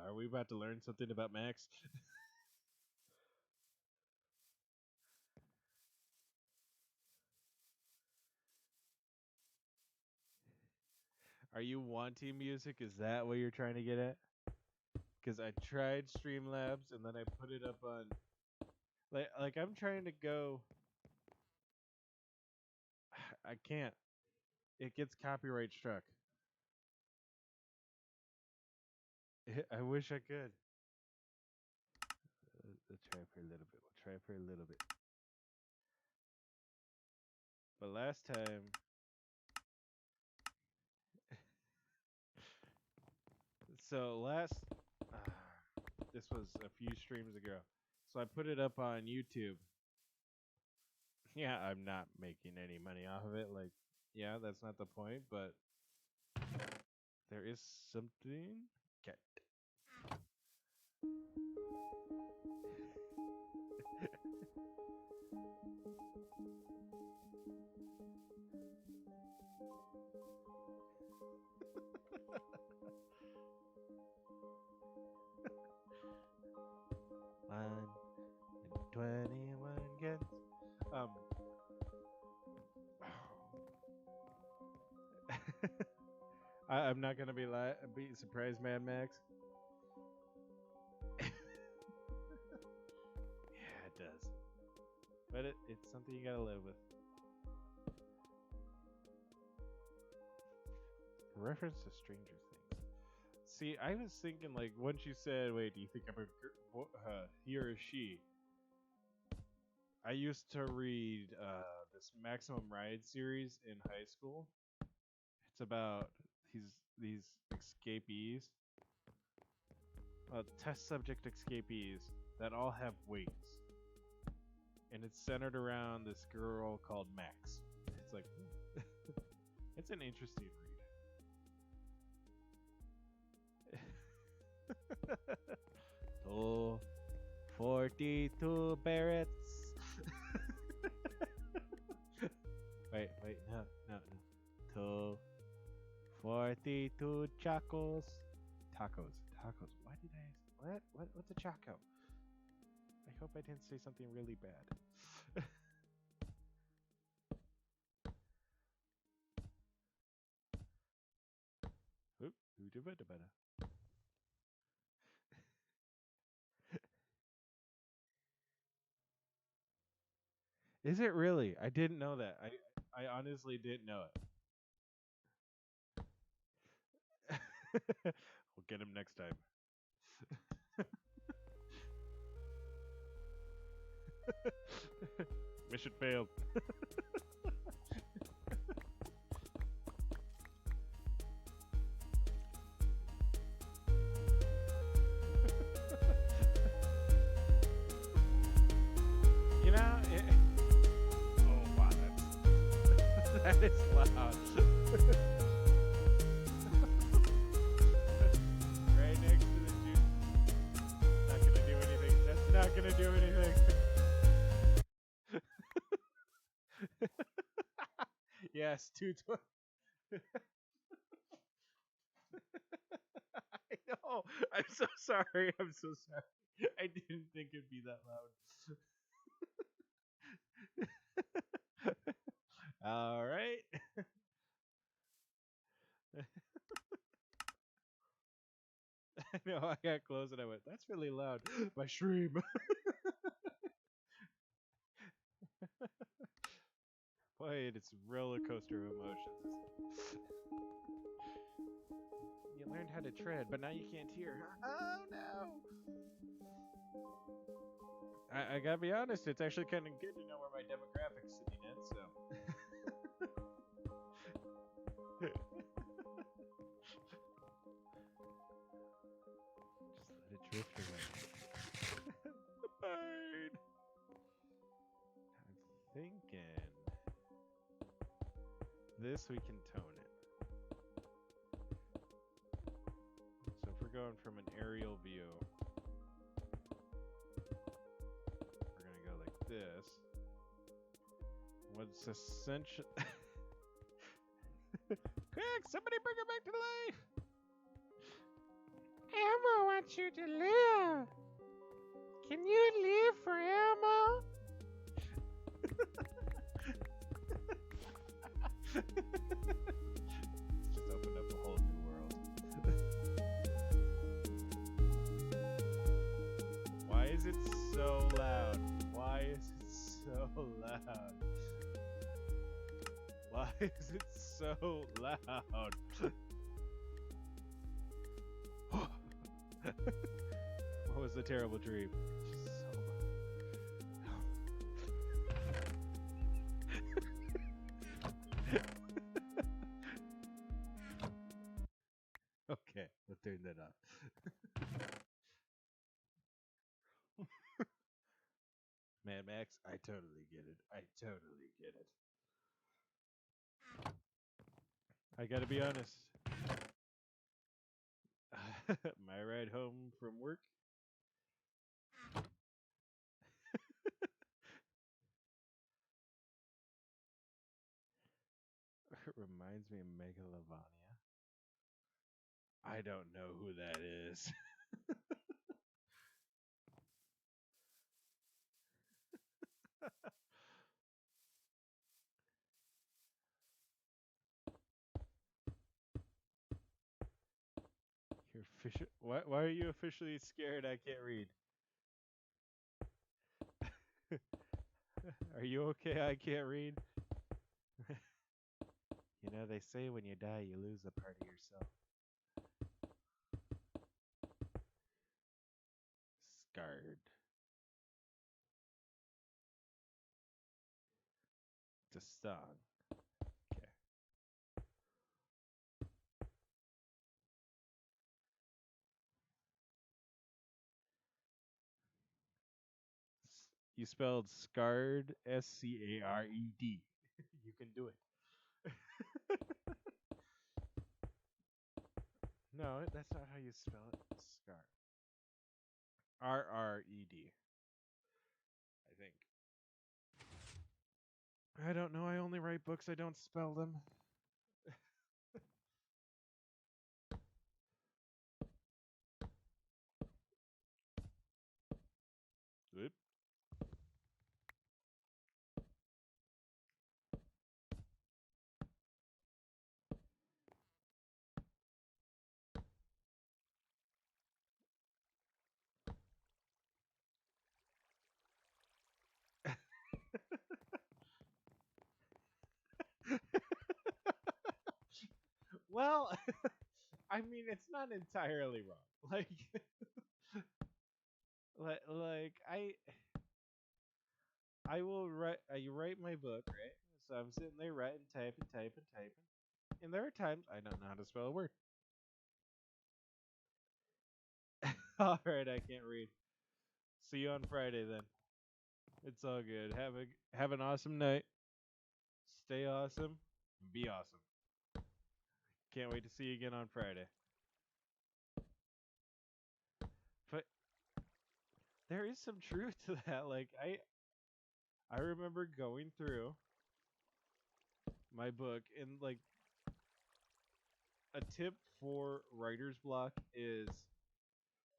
Are we about to learn something about Max? Are you wanting music? Is that what you're trying to get at? Because I tried Streamlabs and then I put it up on. Like I'm trying to go. I can't. It gets copyright struck. I wish I could. Let's try for a little bit. We'll try for a little bit. But last time. So this was a few streams ago. So I put it up on YouTube. Yeah, I'm not making any money off of it. Like, yeah, that's not the point, but there is something. Okay. One and 21 gets. I'm not gonna be surprised, Mad Max. Yeah, it does. But it's something you gotta live with. Reference to Stranger Things. See, I was thinking like once you said, "Wait, do you think I'm he or she?" I used to read this Maximum Ride series in high school, It's about these escapees, test subject escapees that all have wings, and it's centered around this girl called Max. It's like it's an interesting read. Oh, 42 Barretts. wait, no. 42 Chacos. Tacos. Why did I? What's a Chaco? I hope I didn't say something really bad. Oop, Is it really? I didn't know that. I honestly didn't know it. We'll get him next time. Mission failed. You know, oh wow, that is loud. Right next to the juice. Not gonna do anything. That's not gonna do anything. Yes, 220. I know. I'm so sorry. I didn't think it'd be that loud. All right. I know. I got close and I went, "That's really loud." My stream. Boy, it's roller coaster of emotions. You learned how to tread, but now you can't hear. Oh no! I gotta be honest, it's actually kind of good to know where my demographics sitting at. So. Just let it drift away. The bird. I'm thinking this we can tone it. So if we're going from an aerial view, we're gonna go like this. What's essential? Quick! Somebody bring her back to life! Elmo wants you to live. Can you live for Elmo? Just opened up a whole new world. Why is it so loud? Why is it so loud? Why is it so loud? What was the terrible dream? Okay, we'll turn that off. Mad Max, I totally get it. I totally get it. I gotta be honest. My ride home from work. It reminds me of Megalovania. I don't know who that is. You're official. Why are you officially scared? I can't read. Are you okay? I can't read. You know, they say when you die, you lose a part of yourself. Scarred. It's a song. Okay. You spelled scarred, S-C-A-R-E-D. You can do it. No, that's not how you spell it. Scar. R-R-E-D. I think. I don't know. I only write books. I don't spell them. Oop. Well, I mean, it's not entirely wrong. Like I will write. I write my book, right? So I'm sitting there writing, typing, and there are times I don't know how to spell a word. All right, I can't read. See you on Friday then. It's all good. Have an awesome night. Stay awesome. And be awesome. Can't wait to see you again on Friday. But there is some truth to that. Like I remember going through my book and like a tip for writer's block is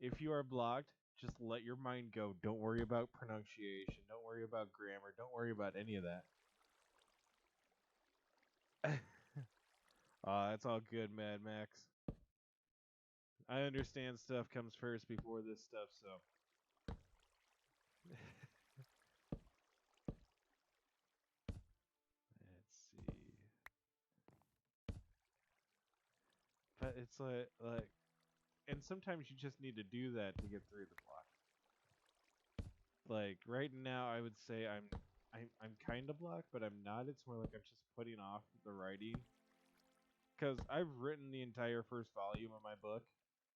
if you are blocked, just let your mind go. Don't worry about pronunciation. Don't worry about grammar. Don't worry about any of that. That's all good, Mad Max. I understand stuff comes first before this stuff, so. Let's see. But it's and sometimes you just need to do that to get through the block. Like right now, I would say I'm kind of blocked, but I'm not. It's more like I'm just putting off the writing because I've written the entire first volume of my book.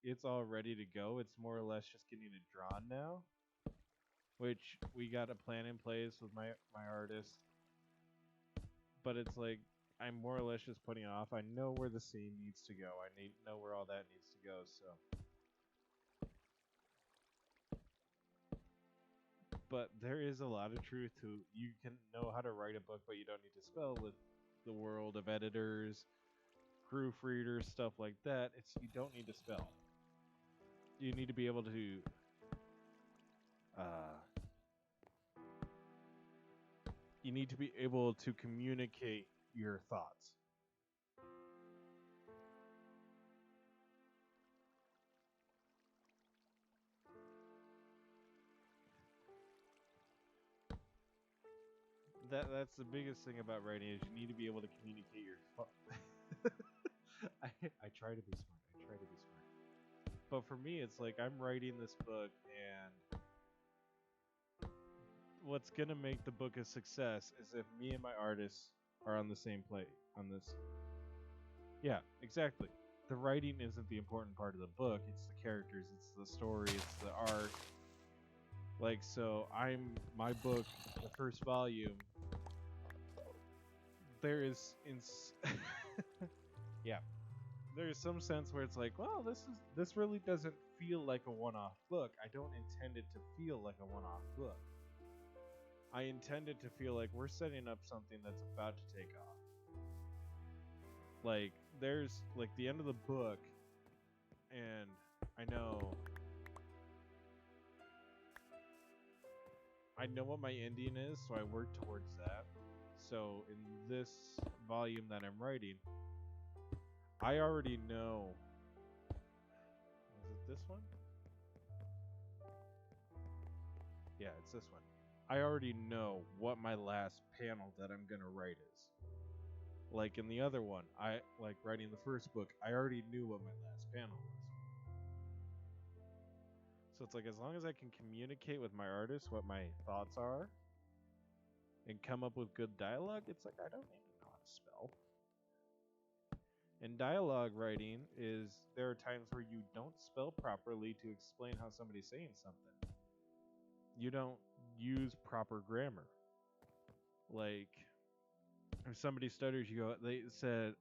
It's all ready to go. It's more or less just getting it drawn now, which we got a plan in place with my artist. But it's like I'm more or less just putting it off. I know where the scene needs to go. I know where all that needs to go. So, but there is a lot of truth to you can know how to write a book, but you don't need to spell with the world of editors, proofreaders, stuff like that. It's you don't need to spell. You need to be able to uh, you need to be able to communicate your thoughts. That's the biggest thing about writing is you need to be able to communicate your thoughts. I try to be smart. I try to be smart. But for me, it's like I'm writing this book, and what's gonna make the book a success is if me and my artists are on the same plate on this. Yeah, exactly. The writing isn't the important part of the book; it's the characters, it's the story, it's the art. Like so, I'm my book, the first volume. There is yeah, there is some sense where it's like, well, this really doesn't feel like a one-off book. I don't intend it to feel like a one-off book. I intend it to feel like we're setting up something that's about to take off. Like there's like the end of the book, and I know what my ending is, so I work towards that. So in this volume that I'm writing, I already know. Is it this one? Yeah, it's this one. I already know what my last panel that I'm gonna write is. Like in the other one, I like writing the first book, I already knew what my last panel was. So it's like as long as I can communicate with my artist what my thoughts are and come up with good dialogue, it's like I don't need to know how to spell. And dialogue writing is there are times where you don't spell properly to explain how somebody's saying something. You don't use proper grammar. Like if somebody stutters, they said,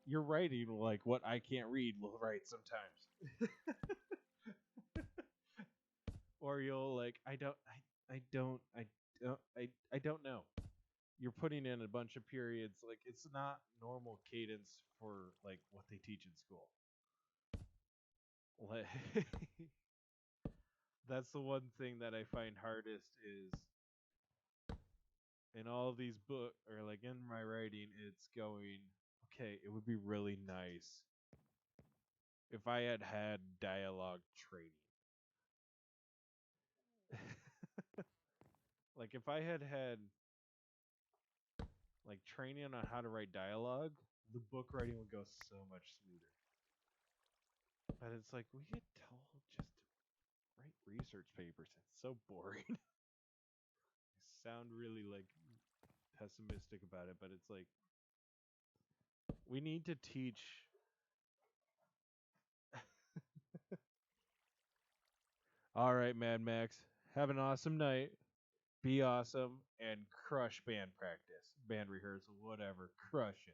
you're writing like what I can't read will write sometimes. Or you'll like, I don't know. You're putting in a bunch of periods. Like it's not normal cadence for like what they teach in school. Like that's the one thing that I find hardest is in all of these books or like in my writing, it's going, okay, it would be really nice if I had had dialogue training. Like if I had had like training on how to write dialogue, the book writing would go so much smoother. But it's like we get told just to write research papers. It's so boring. I sound really like pessimistic about it, but it's like we need to teach. All right, Mad Max. Have an awesome night. Be awesome and crush band practice, band rehearsal, whatever. Crush it.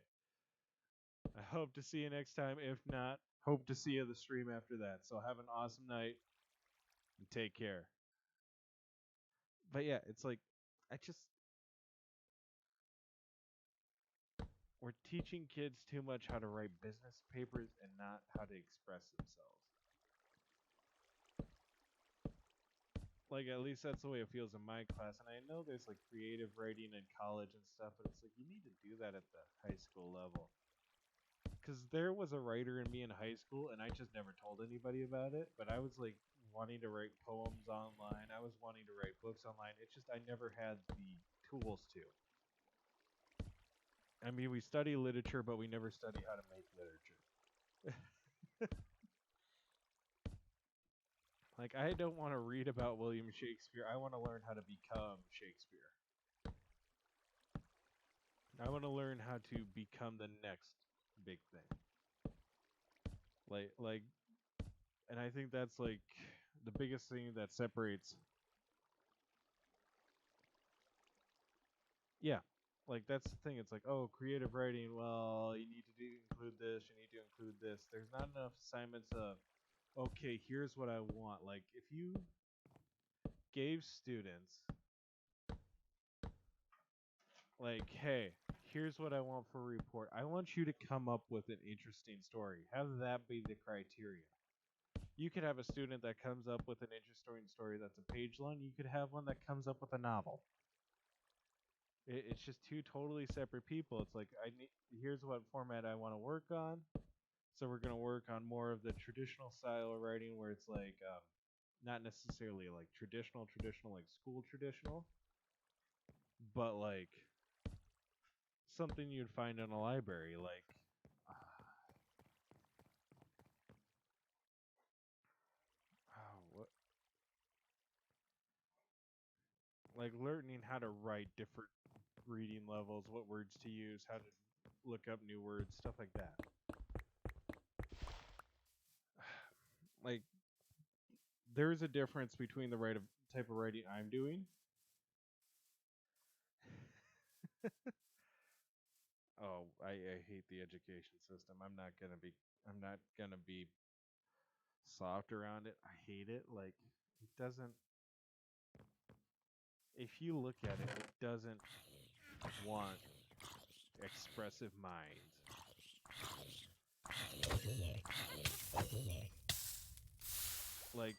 I hope to see you next time. If not, hope to see you the stream after that. So have an awesome night and take care. But yeah, it's like I just we're teaching kids too much how to write business papers and not how to express themselves. Like at least that's the way it feels in my class. And I know there's like creative writing in college and stuff, but it's like you need to do that at the high school level. Because there was a writer in me in high school, and I just never told anybody about it. But I was like wanting to write poems online. I was wanting to write books online. It's just I never had the tools to. I mean, we study literature, but we never study how to make literature. Like, I don't want to read about William Shakespeare. I want to learn how to become Shakespeare. I want to learn how to become the next big thing. Like, and I think that's like the biggest thing that separates. Yeah, like that's the thing. It's like, oh, creative writing. Well, you need to include this. You need to include this. There's not enough assignments of, okay, here's what I want. Like, if you gave students like, hey, here's what I want for a report. I want you to come up with an interesting story. Have that be the criteria. You could have a student that comes up with an interesting story that's a page long. You could have one that comes up with a novel. It's just two totally separate people. It's like here's what format I want to work on. So we're gonna work on more of the traditional style of writing, where it's like not necessarily like traditional like school traditional, but like something you'd find in a library, like what, like learning how to write different reading levels, what words to use, how to look up new words, stuff like that. Like there's a difference between the type of writing I'm doing. Oh, I hate the education system. I'm not gonna be soft around it. I hate it. Like it doesn't if you look at it, it doesn't want expressive minds. Like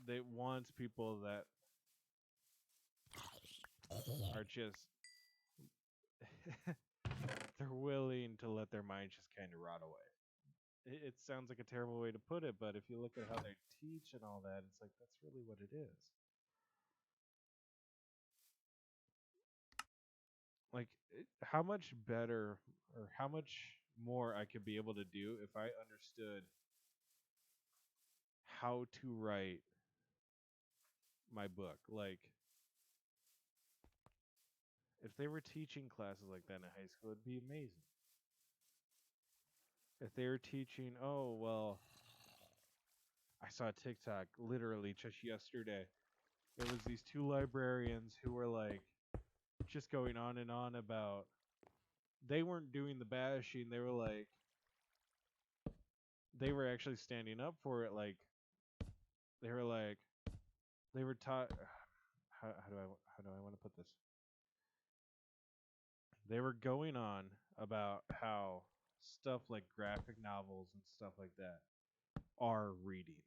they wants people that are just they're willing to let their minds just kind of rot away. It sounds like a terrible way to put it, but if you look at how they teach and all that, it's like that's really what it is. Like how much better or how much more I could be able to do if I understood how to write my book. Like if they were teaching classes like that in high school, it'd be amazing. If they were teaching, oh well, I saw a TikTok literally just yesterday. There was these two librarians who were like just going on and on about they weren't doing the bashing. They were actually standing up for it. Like they were like they were taught. How do I want to put this? They were going on about how stuff like graphic novels and stuff like that are reading.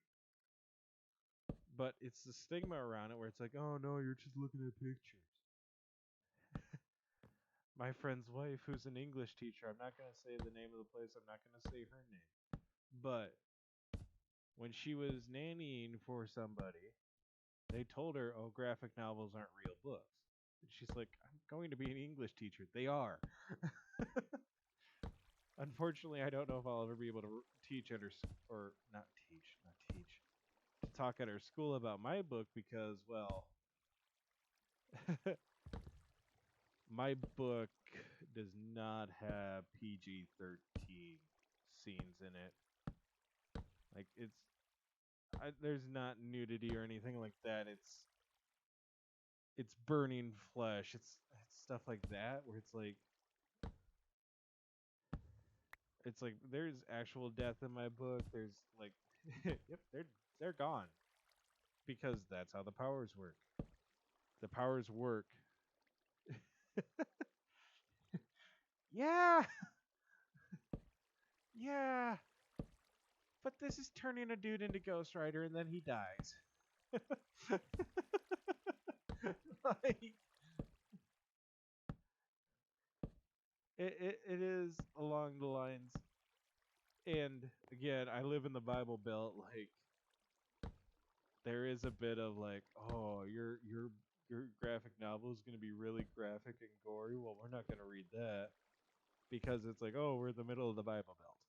But it's the stigma around it where it's like, oh no, you're just looking at pictures. My friend's wife, who's an English teacher, I'm not going to say the name of the place, I'm not going to say her name. But when she was nannying for somebody, they told her, oh, graphic novels aren't real books. And she's like, I'm going to be an English teacher. They are. Unfortunately, I don't know if I'll ever be able to teach at her, or not teach, to talk at her school about my book because, well, my book does not have PG-13 scenes in it. Like there's not nudity or anything like that. It's burning flesh. It's stuff like that where it's like there's actual death in my book. There's like yep, they're gone because that's how the powers work. The powers work. Yeah. Yeah. But this is turning a dude into Ghost Rider and then he dies. Like it is along the lines, and again, I live in the Bible Belt. Like there is a bit of like, oh, your graphic novel is going to be really graphic and gory. Well, we're not going to read that because it's like, oh, we're in the middle of the Bible Belt.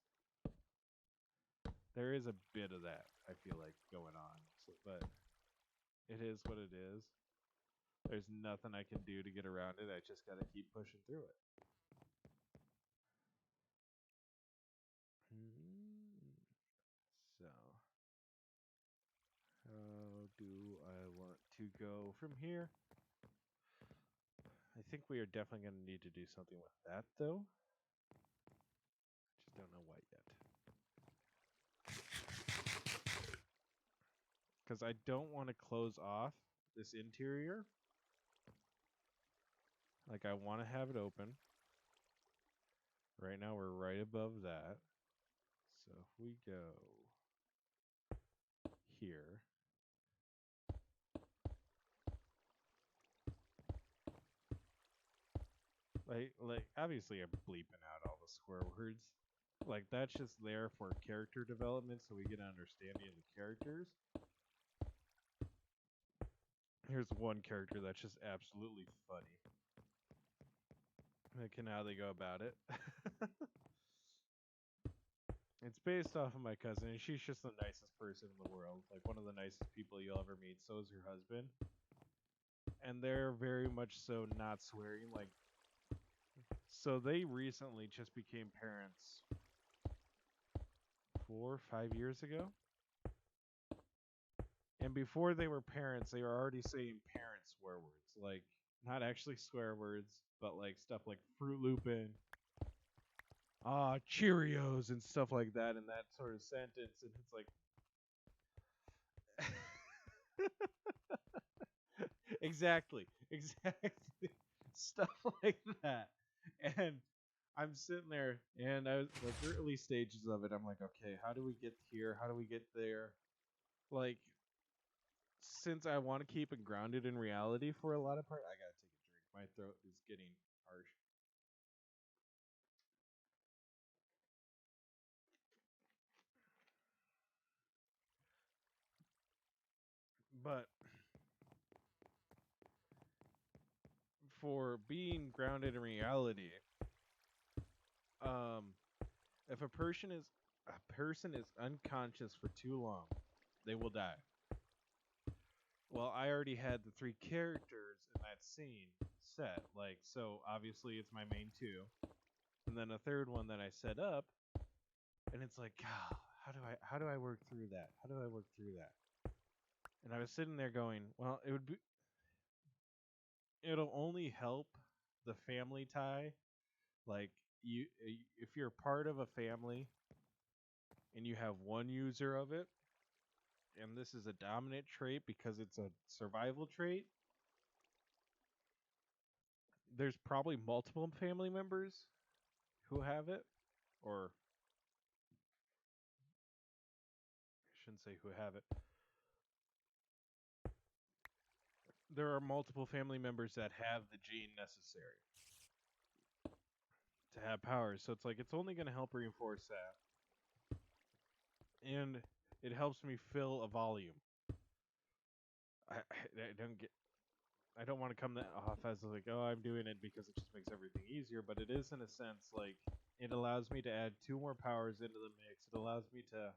There is a bit of that I feel like going on, so, but it is what it is. There's nothing I can do to get around it. I just got to keep pushing through it. So, how do I want to go from here? I think we are definitely going to need to do something with that, though. Just don't know what yet. Because I don't want to close off this interior. Like, I want to have it open. Right now, we're right above that. So, if we go here. Like obviously I'm bleeping out all the swear words. Like that's just there for character development so we get an understanding of the characters. Here's one character that's just absolutely funny. Like how they go about it. It's based off of my cousin, and she's just the nicest person in the world. Like one of the nicest people you'll ever meet. So is her husband. And they're very much so not swearing. Like, so they recently just became parents 4 or 5 years ago. And before they were parents, they were already saying parent swear words. Like, not actually swear words, but like stuff like Fruit Loopin', Cheerios, and stuff like that in that sort of sentence. And it's like, exactly. Stuff like that. And I'm sitting there, and I was like, early stages of it, I'm like, okay, how do we get here? How do we get there? Like, since I want to keep it grounded in reality for a lot of part, I gotta take a drink. My throat is getting harsh. But for being grounded in reality, um, if a person is unconscious for too long, they will die. Well, I already had the three characters in that scene set. Like, so obviously it's my main two, and then a third one that I set up, and it's like, God, how do I work through that? How do I work through that? And I was sitting there going, well, it'll only help the family tie. Like if you're part of a family and you have one user of it, and this is a dominant trait because it's a survival trait, there's probably multiple family members who have it, or I shouldn't say who have it. There are multiple family members that have the gene necessary to have powers. So it's like it's only going to help reinforce that, and it helps me fill a volume. I don't get. I don't want to come that off as like, oh, I'm doing it because it just makes everything easier, but it is in a sense like it allows me to add two more powers into the mix. It allows me to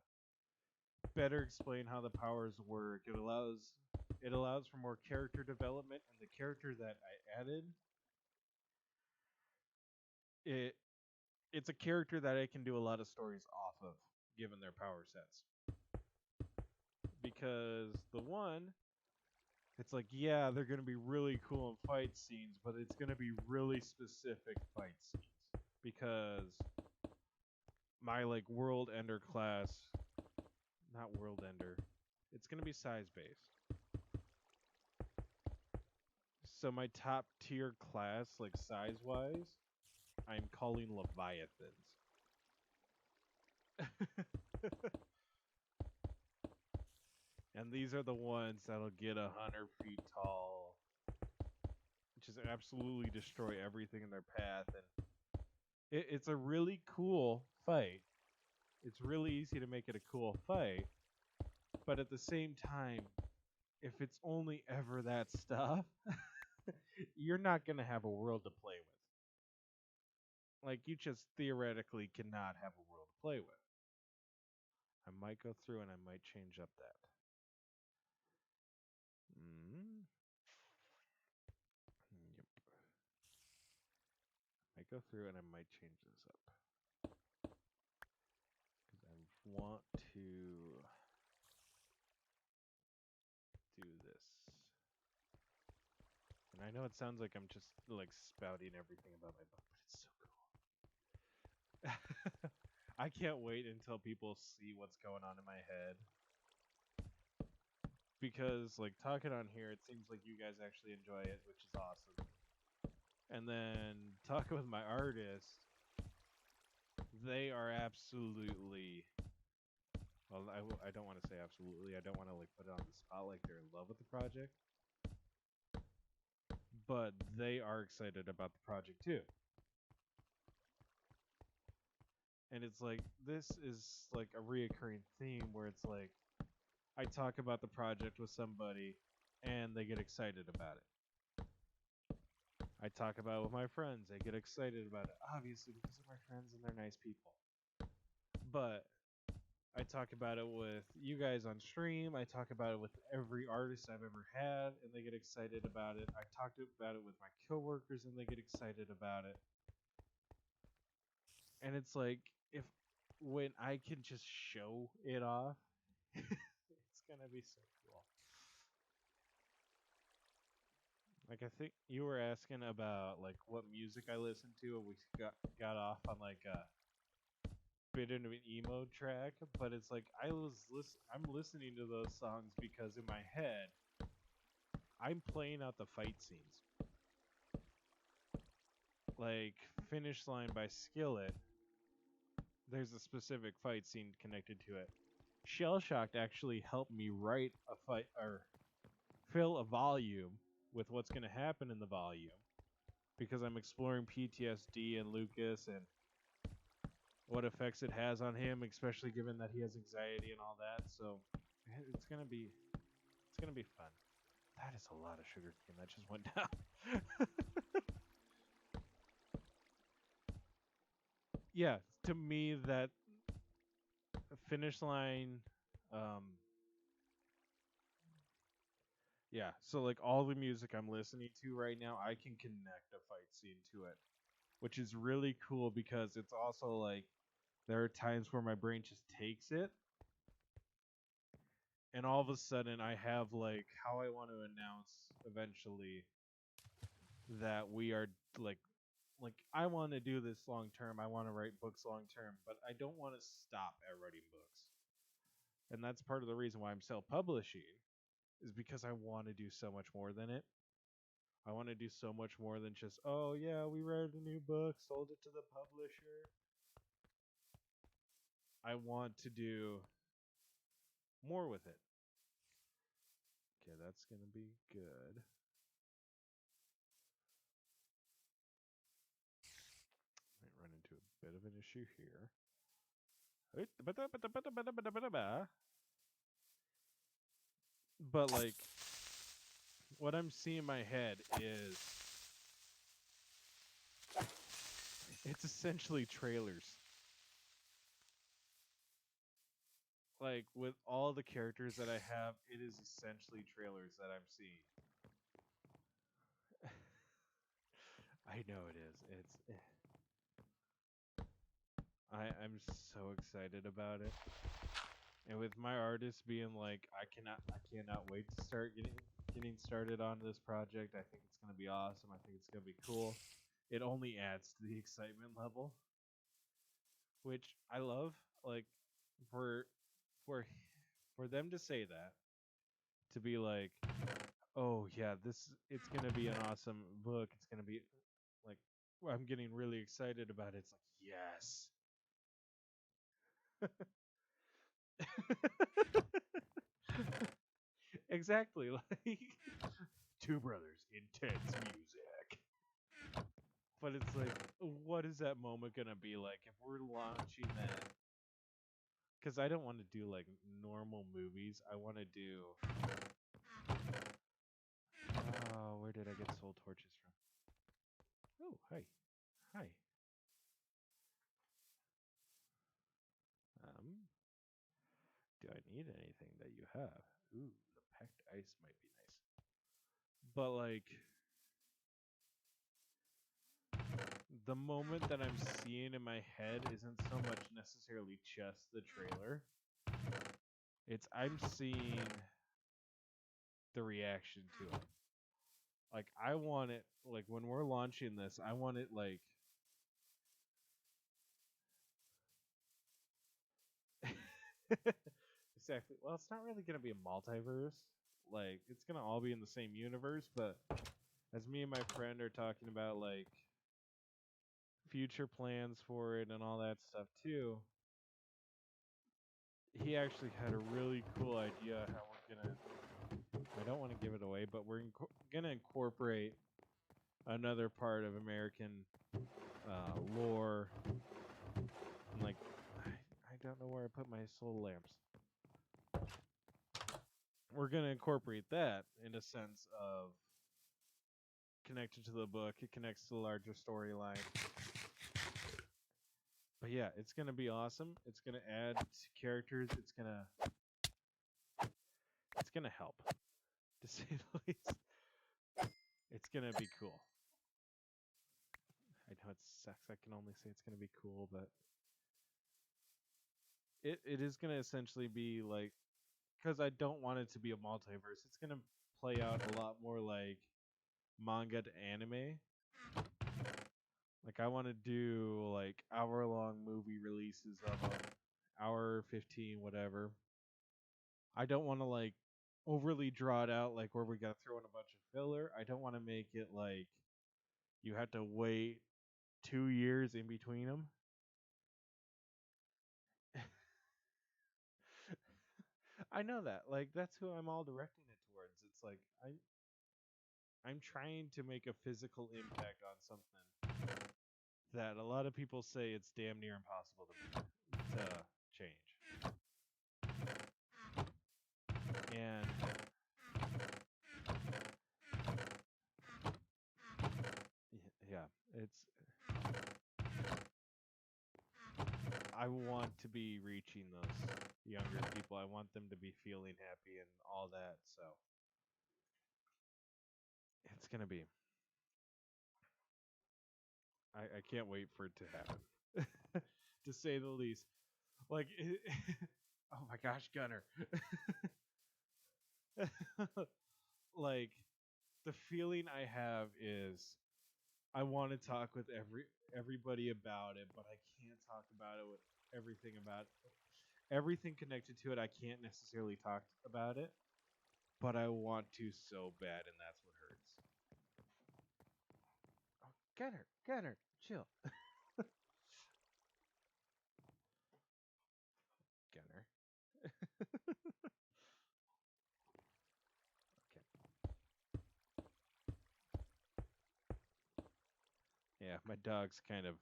better explain how the powers work. It allows for more character development, and the character that I added, it it's a character that I can do a lot of stories off of, given their power sets. Because the one, it's like, yeah, they're going to be really cool in fight scenes, but it's going to be really specific fight scenes. Because my, like, World Ender class, not World Ender, it's going to be size based. So my top tier class, like, size wise, I'm calling Leviathans. And these are the ones that'll get 100 feet tall, just absolutely destroy everything in their path. And it's a really cool fight. It's really easy to make it a cool fight, but at the same time, if it's only ever that stuff, you're not gonna have a world to play with. Like you just theoretically cannot have a world to play with. I might go through and I might change up that. Mm. Yep. I go through and I might change this up because I want to do this. And I know it sounds like I'm just like spouting everything about my book, but it's so cool. I can't wait until people see what's going on in my head. Because like talking on here, it seems like you guys actually enjoy it, which is awesome. And then talking with my artist, they are absolutely. Well, I don't want to say absolutely. I don't want to like put it on the spot like they're in love with the project, but they are excited about the project too. And it's like this is like a reoccurring theme where it's like I talk about the project with somebody and they get excited about it. I talk about it with my friends, they get excited about it, obviously because of my friends and they're nice people. But I talk about it with you guys on stream. I talk about it with every artist I've ever had, and they get excited about it. I've talked about it with my coworkers, and they get excited about it. And it's like if when I can just show it off, it's gonna be so cool. Like I think you were asking about like what music I listen to, and we got off on like a bit into an emo track, but it's like I'm listening to those songs because in my head I'm playing out the fight scenes. Like Finish Line by Skillet, there's a specific fight scene connected to it. Shell Shocked actually helped me write a fight or fill a volume with what's going to happen in the volume because I'm exploring PTSD and Lucas and what effects it has on him, especially given that he has anxiety and all that. So it's gonna be fun. That is a lot of sugar cane that just went down. Yeah, to me that Finish Line, um, yeah. So like all the music I'm listening to right now, I can connect a fight scene to it, which is really cool because it's also like There are times where my brain just takes it, and all of a sudden I have like how I want to announce eventually that we are like like I want to do this long term. I want to write books long term, but I don't want to stop at writing books. And that's part of the reason why I'm self-publishing is because I want to do so much more than it. I want to do so much more than just, oh yeah, we read a new book, sold it to the publisher. I want to do more with it. Okay, that's going to be good. Might run into a bit of an issue here. But like what I'm seeing in my head is it's essentially trailers. Like with all the characters that I have, it is essentially trailers that I'm seeing. I know it is. I'm so excited about it. And with my artist being like, I cannot wait to start getting started on this project. I think it's gonna be awesome. I think it's gonna be cool. It only adds to the excitement level, which I love. Like for for for them to say that, to be like, oh yeah, this it's gonna be an awesome book. It's gonna be like I'm getting really excited about it. It's like yes. Exactly, like two brothers, intense music. But it's like, what is that moment gonna be like if we're launching that? Because I don't want to do like normal movies. I want to do. Oh, where did I get soul torches from? Oh, hi, hi. Do I need anything that you have? Ooh, the packed ice might be nice. But like the moment that I'm seeing in my head isn't so much necessarily just the trailer. It's I'm seeing the reaction to it. Like I want it like when we're launching this, I want it like exactly. Well, it's not really gonna be a multiverse. Like it's gonna all be in the same universe, but as me and my friend are talking about like future plans for it and all that stuff too, he actually had a really cool idea how we're gonna. I don't want to give it away, but we're gonna incorporate another part of American lore. And like, I don't know where I put my solar lamps. We're gonna incorporate that in a sense of connected to the book. It connects to the larger storyline. But yeah, it's gonna be awesome. It's gonna add characters. It's gonna help, to say the least. It's gonna be cool. I know it sucks. I can only say it's gonna be cool, but it is gonna essentially be like because I don't want it to be a multiverse. It's gonna play out a lot more like manga to anime. Like I want to do like hour-long movie releases of them, hour 15, whatever. I don't want to like overly draw it out, like where we got to throw in a bunch of filler. I don't want to make it like you have to wait 2 years in between them. I know that. Like that's who I'm all directing it towards. It's like I'm trying to make a physical impact on something that a lot of people say it's damn near impossible to change. And yeah, it's I want to be reaching those younger people. I want them to be feeling happy and all that. So it's gonna be. I can't wait for it to happen. to say the least. Like, oh my gosh, Gunner. Like, the feeling I have is I want to talk with everybody about it, but I can't talk about it with everything connected to it. I can't necessarily talk about it, but I want to so bad, and that's what hurts. Oh, Gunner, chill. Gunner. Yeah, my dog's kind of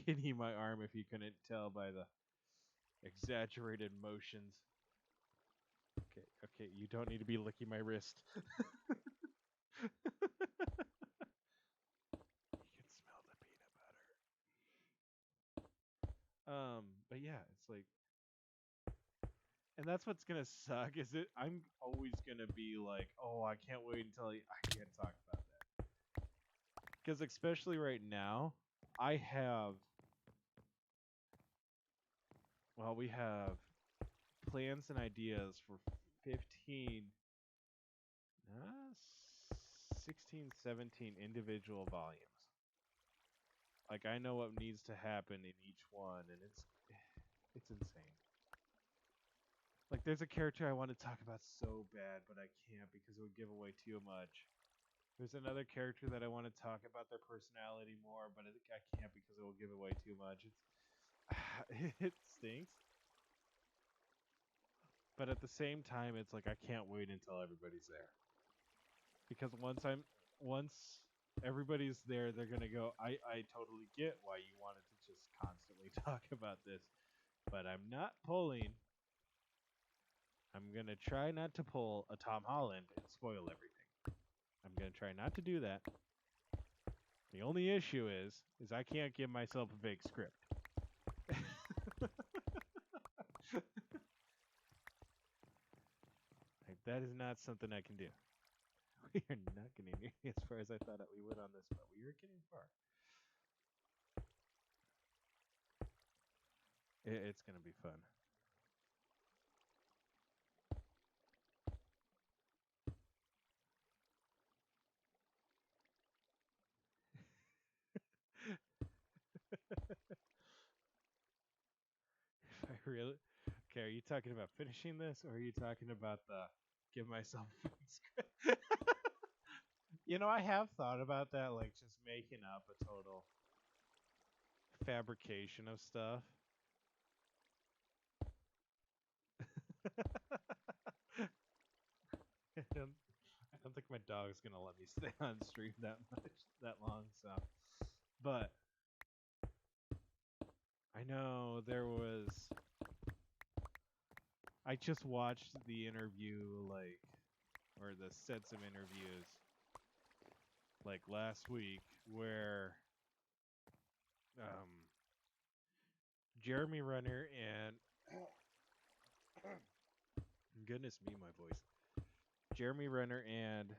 hitting my arm if you couldn't tell by the exaggerated motions. Okay, you don't need to be licking my wrist. You can smell the peanut butter. But yeah, it's like, and that's what's gonna suck is it. I'm always gonna be like, oh, I can't wait until I can't talk about that. Because especially right now, I have, well, we have plans and ideas for 15, 16, 17 individual volumes. Like, I know what needs to happen in each one, and it's insane. Like, there's a character I want to talk about so bad, but I can't because it would give away too much. There's another character that I want to talk about their personality more, but I can't because it will give away too much. It stinks. But at the same time, it's like I can't wait until everybody's there. Because once everybody's there, they're gonna go, I totally get why you wanted to just constantly talk about this, but I'm not pulling. I'm gonna try not to pull a Tom Holland and spoil everything. I'm gonna try not to do that. The only issue is I can't give myself a vague script. Like, that is not something I can do. We are not getting nearly as far as I thought that we would on this, but we are getting far. It's gonna be fun. If I really, okay, are you talking about finishing this, or are you talking about the give myself a vague script? You know, I have thought about that, like just making up a total fabrication of stuff. I don't think my dog's gonna let me stay on stream that much, that long. So, but I know there was. I just watched the interview, like, or the sets of interviews, like last week, where um, Jeremy Renner and goodness me, my voice. Jeremy Renner and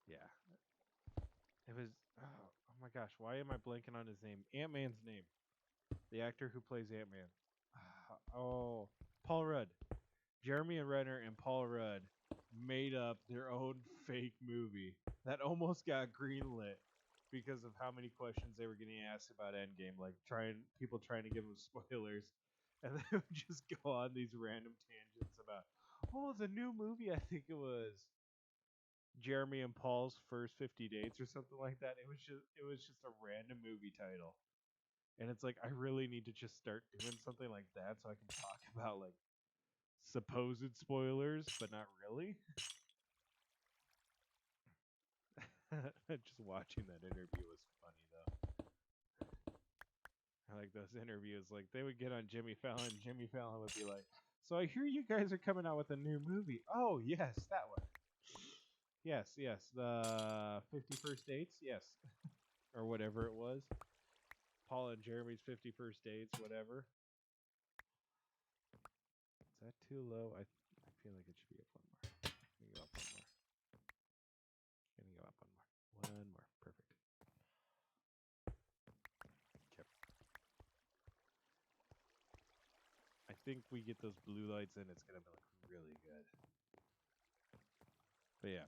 yeah, it was. Oh my gosh, why am I blanking on his name? Ant-Man's name. The actor who plays Ant-Man. Oh, Paul Rudd. Jeremy Renner and Paul Rudd made up their own fake movie that almost got greenlit because of how many questions they were getting asked about Endgame, like people trying to give them spoilers, and they would just go on these random tangents about, oh, the new movie. I think it was Jeremy and Paul's first 50 dates or something like that. It was just a random movie title. And it's like I really need to just start doing something like that so I can talk about like supposed spoilers, but not really. Just watching that interview was funny though. I like those interviews. Like they would get on Jimmy Fallon. Jimmy Fallon would be like, "So I hear you guys are coming out with a new movie." Oh yes, that one. Yes, the 51st Dates. Yes, or whatever it was. Paul and Jeremy's 51st dates, whatever. Is that too low? I feel like it should be up one more. Let me go up one more. Gonna go up one more. One more. Perfect. Okay. I think we get those blue lights in, it's gonna look really good. But yeah.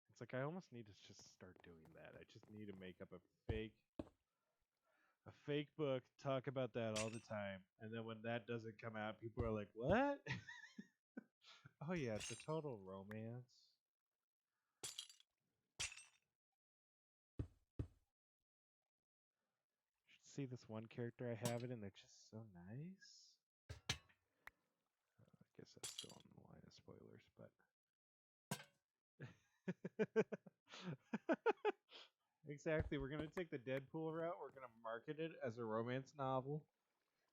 It's like I almost need to just start doing that. I just need to make up a fake book, talk about that all the time, and then when that doesn't come out, people are like, "What?" Oh yeah, it's a total romance. Should see this one character I have it, and they're just so nice. I guess that's still on the line of spoilers, but exactly. We're gonna take the Deadpool route. We're gonna market it as a romance novel,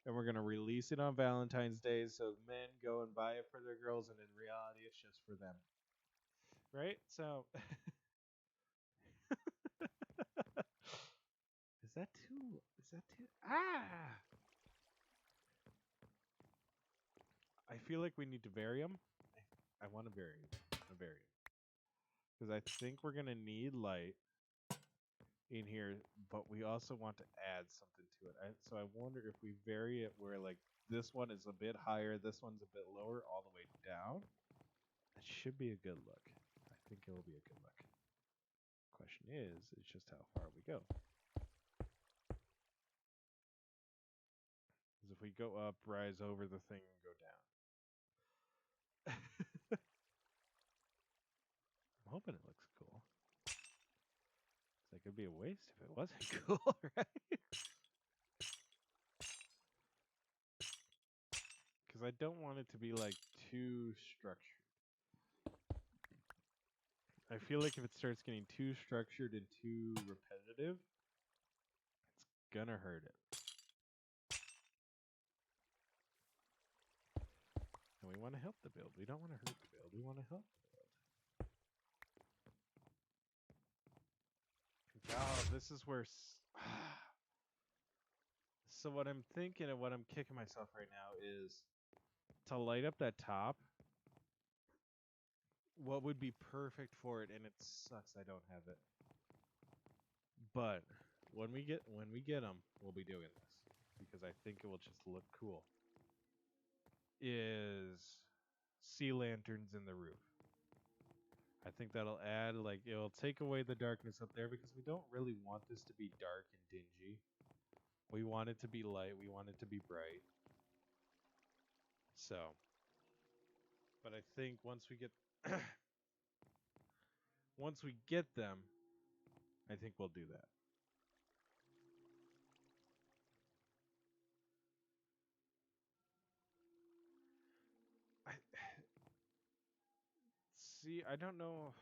and we're gonna release it on Valentine's Day, so men go and buy it for their girls, and in reality, it's just for them, right? So, is that too? Is that too? Ah! I feel like we need to vary them. I want to vary them. Because I think we're gonna need light in here, but we also want to add something to it. So I wonder if we vary it where like this one is a bit higher, this one's a bit lower, all the way down. That should be a good look. I think it will be a good look. Question is just how far we go. Because if we go up, rise over the thing, and go down. I'm hoping it looks cool. It's like it'd be a waste if it wasn't cool, right? Because I don't want it to be like too structured. I feel like if it starts getting too structured and too repetitive, it's gonna hurt it. And we want to help the build. We don't want to hurt the build. We want to help the build. Oh, this is where. So what I'm thinking and what I'm kicking myself right now is to light up that top. What would be perfect for it, and it sucks I don't have it. But when we get them, we'll be doing this because I think it will just look cool. Is sea lanterns in the roof. I think that'll add, like, it'll take away the darkness up there because we don't really want this to be dark and dingy. We want it to be light. We want it to be bright. So, but I think once we get them, I think we'll do that. I see. I don't know.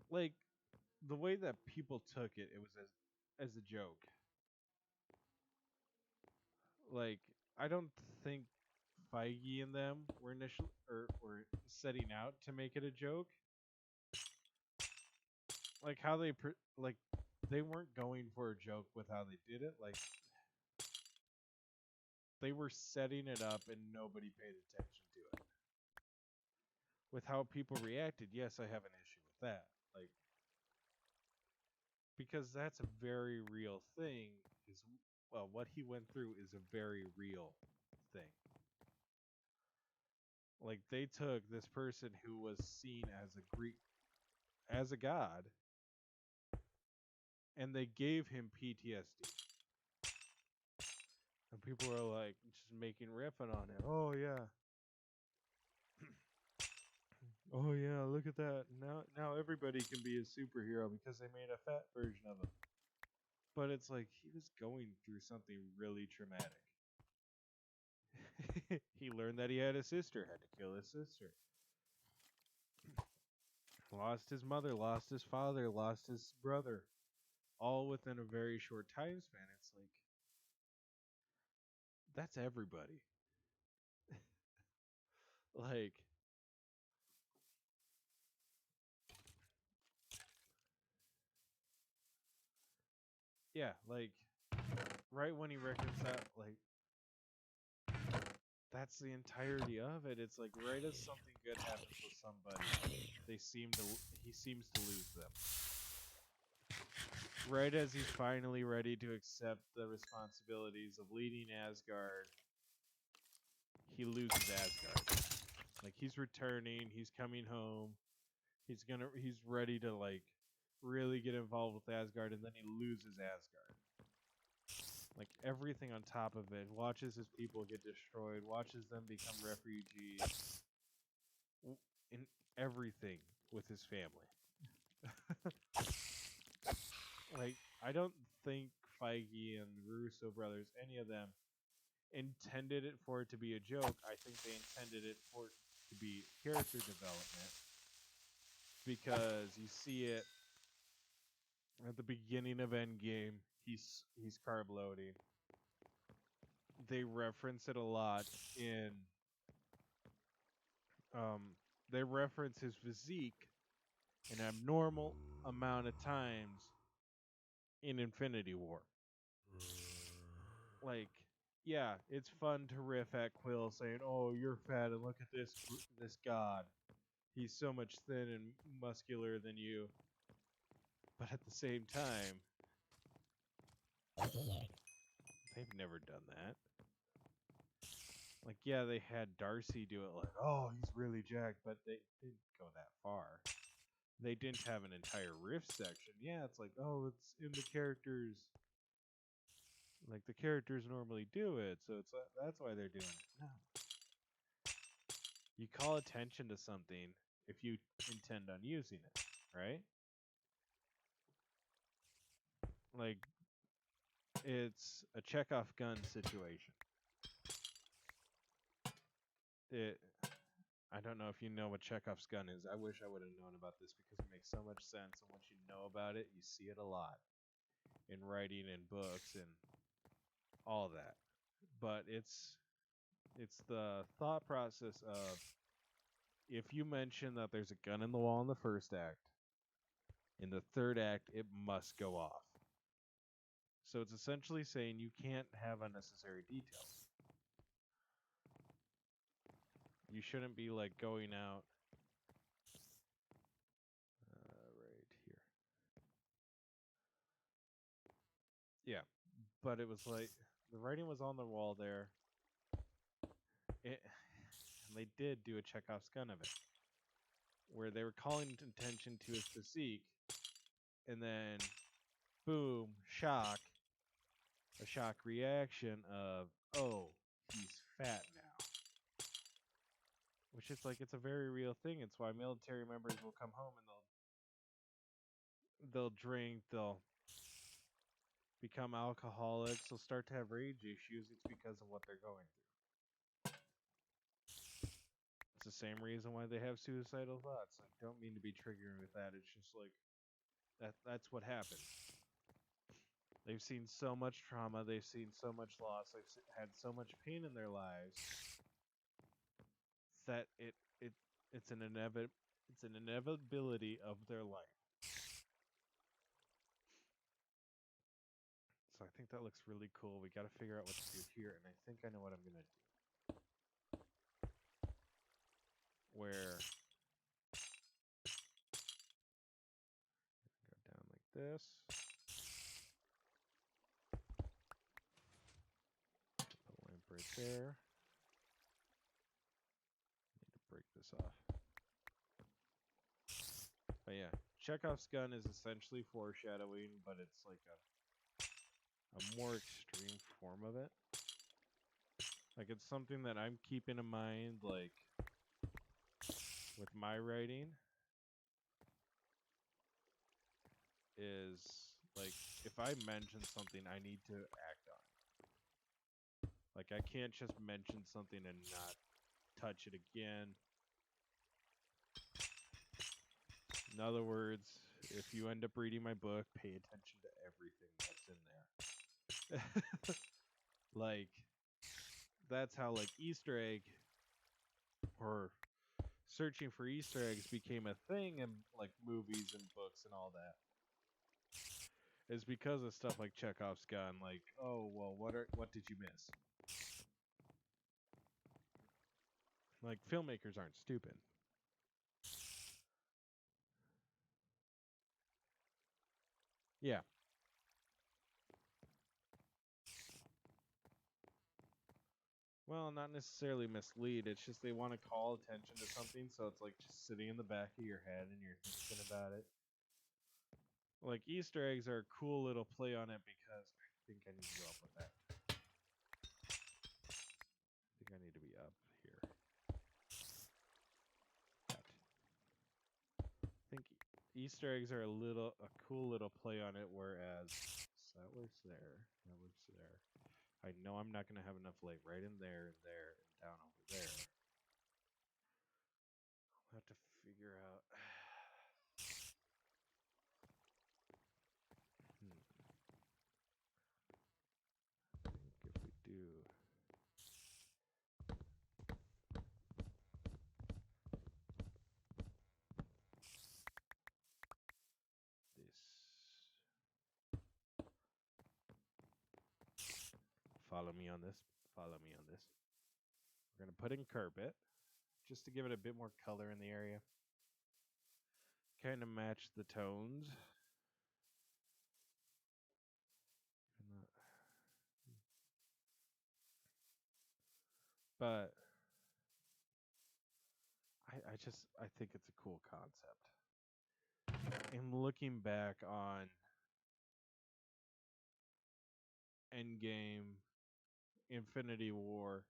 Like the way that people took it, it was as a joke. Like I don't think Feige and them were initially or were setting out to make it a joke. Like how like they weren't going for a joke with how they did it. Like they were setting it up and nobody paid attention to it. With how people reacted, yes, I have an issue with that. Like because that's a very real thing is well what he went through is a very real thing. Like they took this person who was seen as a Greek as a god and they gave him PTSD. And people were like just making riffing on it. Oh yeah. Oh yeah, look at that. Now everybody can be a superhero because they made a fat version of him. But it's like he was going through something really traumatic. He learned that he had a sister, had to kill his sister. Lost his mother, lost his father, lost his brother, all within a very short time span. It's like that's everybody. Like yeah, like right when he reconciles, like that's the entirety of it. It's like right as something good happens with somebody, he seems to lose them. Right as he's finally ready to accept the responsibilities of leading Asgard, he loses Asgard. Like he's returning, he's coming home, he's ready to like really get involved with Asgard, and then he loses Asgard. Like everything on top of it, watches his people get destroyed, watches them become refugees, in everything with his family. Like I don't think Feige and Russo brothers, any of them, intended it for it to be a joke. I think they intended it for it to be character development because you see it at the beginning of Endgame. He's carb loading. They reference it a lot in um they reference his physique an abnormal amount of times in Infinity War. Like, yeah, it's fun to riff at Quill saying, "Oh, you're fat, and look at this god. He's so much thin and muscular than you." But at the same time, they've never done that. Like, yeah, they had Darcy do it like, "Oh, he's really jacked," but they didn't go that far. They didn't have an entire riff section. Yeah, it's like, "Oh, it's in the characters." Like the characters normally do it, so that's why they're doing it. No, you call attention to something if you intend on using it, right? Like it's a Chekhov gun situation. It. I don't know if you know what Chekhov's gun is. I wish I would have known about this because it makes so much sense, and once you know about it, you see it a lot in writing and books and all that. But it's the thought process of if you mention that there's a gun in the wall in the first act, in the third act, it must go off. So it's essentially saying you can't have unnecessary details. You shouldn't be like going out right here. Yeah, but it was like the writing was on the wall there. And they did do a Chekhov's gun of it, where they were calling attention to his physique, and then boom, shock, a shock reaction of, oh, he's fat now. Which is like it's a very real thing. It's why military members will come home and they'll drink, they'll become alcoholics, they'll start to have rage issues. It's because of what they're going through. It's the same reason why they have suicidal thoughts. Like, don't mean to be triggering with that. It's just like that's what happens. They've seen so much trauma, they've seen so much loss, they've had so much pain in their lives that it's an inevitability of their life. So I think that looks really cool. We got to figure out what to do here, and I think I know what I'm gonna do. Where go down like this. Put a lamp right there. Need to break this off. But yeah, Chekhov's gun is essentially foreshadowing, but it's like a more extreme form of it. Like it's something that I'm keeping in mind, like with my writing, is like if I mention something, I need to act on it. Like I can't just mention something and not touch it again. In other words, if you end up reading my book, pay attention to everything that's in there. Like that's how like Easter egg or searching for Easter eggs became a thing in like movies and books and all that. is because of stuff like Chekhov's gun. Like, oh well, what did you miss? Like, filmmakers aren't stupid. Yeah. Well, not necessarily mislead. It's just they want to call attention to something, so it's like just sitting in the back of your head and you're thinking about it. Like, Easter eggs are a cool little play on it because I think I need to go up with that. I think I need to be up here. That. I think Easter eggs are a cool little play on it, whereas so that works there, that works there. I know I'm not gonna have enough light right in there, and there, and down over there. I'll have to figure out. I think if we do this, follow me on this. Follow me on this. We're gonna put in carpet just to give it a bit more color in the area. Kind of match the tones. But I think it's a cool concept. And looking back on Endgame, Infinity War,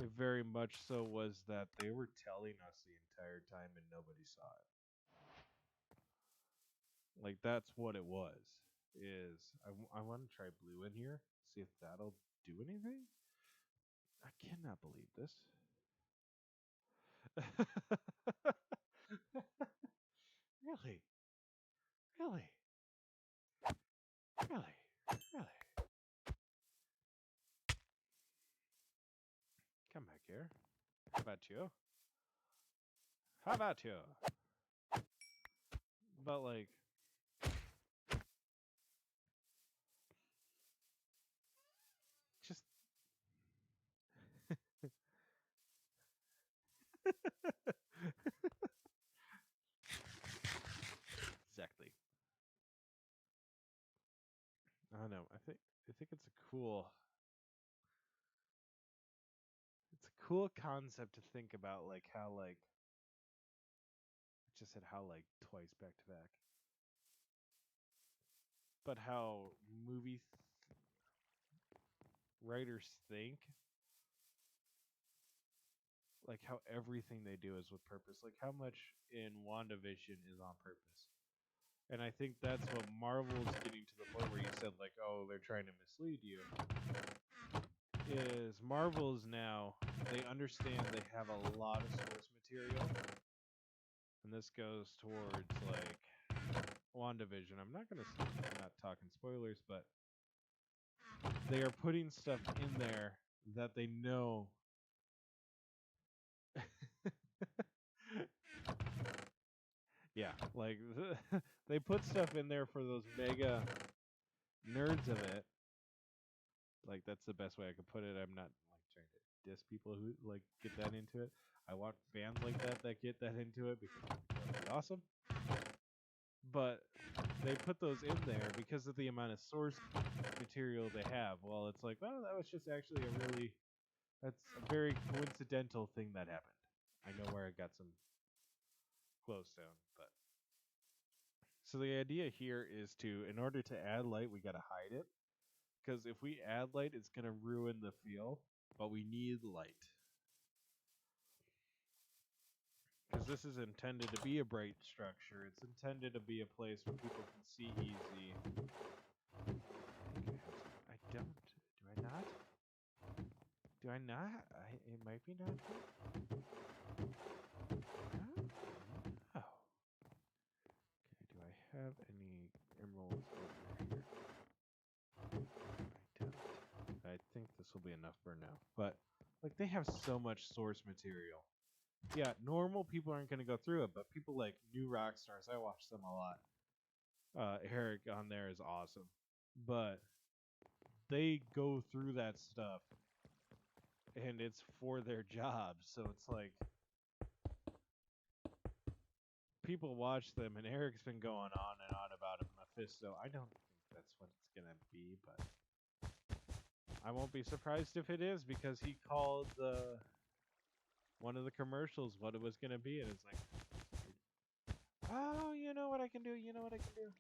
it very much so was that they were telling us the entire time and nobody saw it. Like, that's what it was. I want to try blue in here, see if that'll do anything. I cannot believe this. Really? Really? Really? Really? Come back here. How about you? How about you? But, like, just exactly. I don't know. I think it's a cool concept to think about, like how like I just said how like twice back to back, but how writers think, like how everything they do is with purpose, like how much in WandaVision is on purpose. And I think that's what Marvel's getting to the point where you said, like, oh, they're trying to mislead you. Is Marvel's now, they understand they have a lot of source material. And this goes towards, like, WandaVision. I'm not talking spoilers, but they are putting stuff in there that they know. Yeah, like they put stuff in there for those mega nerds of it. Like, that's the best way I could put it. I'm not like trying to diss people who like get that into it. I want fans like that get that into it because that'd be awesome. But they put those in there because of the amount of source material they have. Well, it's like, well, that was just actually that's a very coincidental thing that happened. I know where I got some glowstone, but so the idea here is in order to add light, we gotta hide it. Because if we add light, it's gonna ruin the feel. But we need light. Because this is intended to be a bright structure. It's intended to be a place where people can see easy. I don't. Do I not? Do I not? It might be not. Oh. Okay, do I have any emeralds over here? I don't. I think this will be enough for now. But, like, they have so much source material. Yeah, normal people aren't going to go through it, but people like new rock stars, I watch them a lot. Eric on there is awesome, but they go through that stuff, and it's for their job. So it's like people watch them, and Eric's been going on and on about a Mephisto. I don't think that's what it's gonna be, but I won't be surprised if it is because he called one of the commercials what it was gonna be, and it's like, oh, you know what I can do? You know what I can do?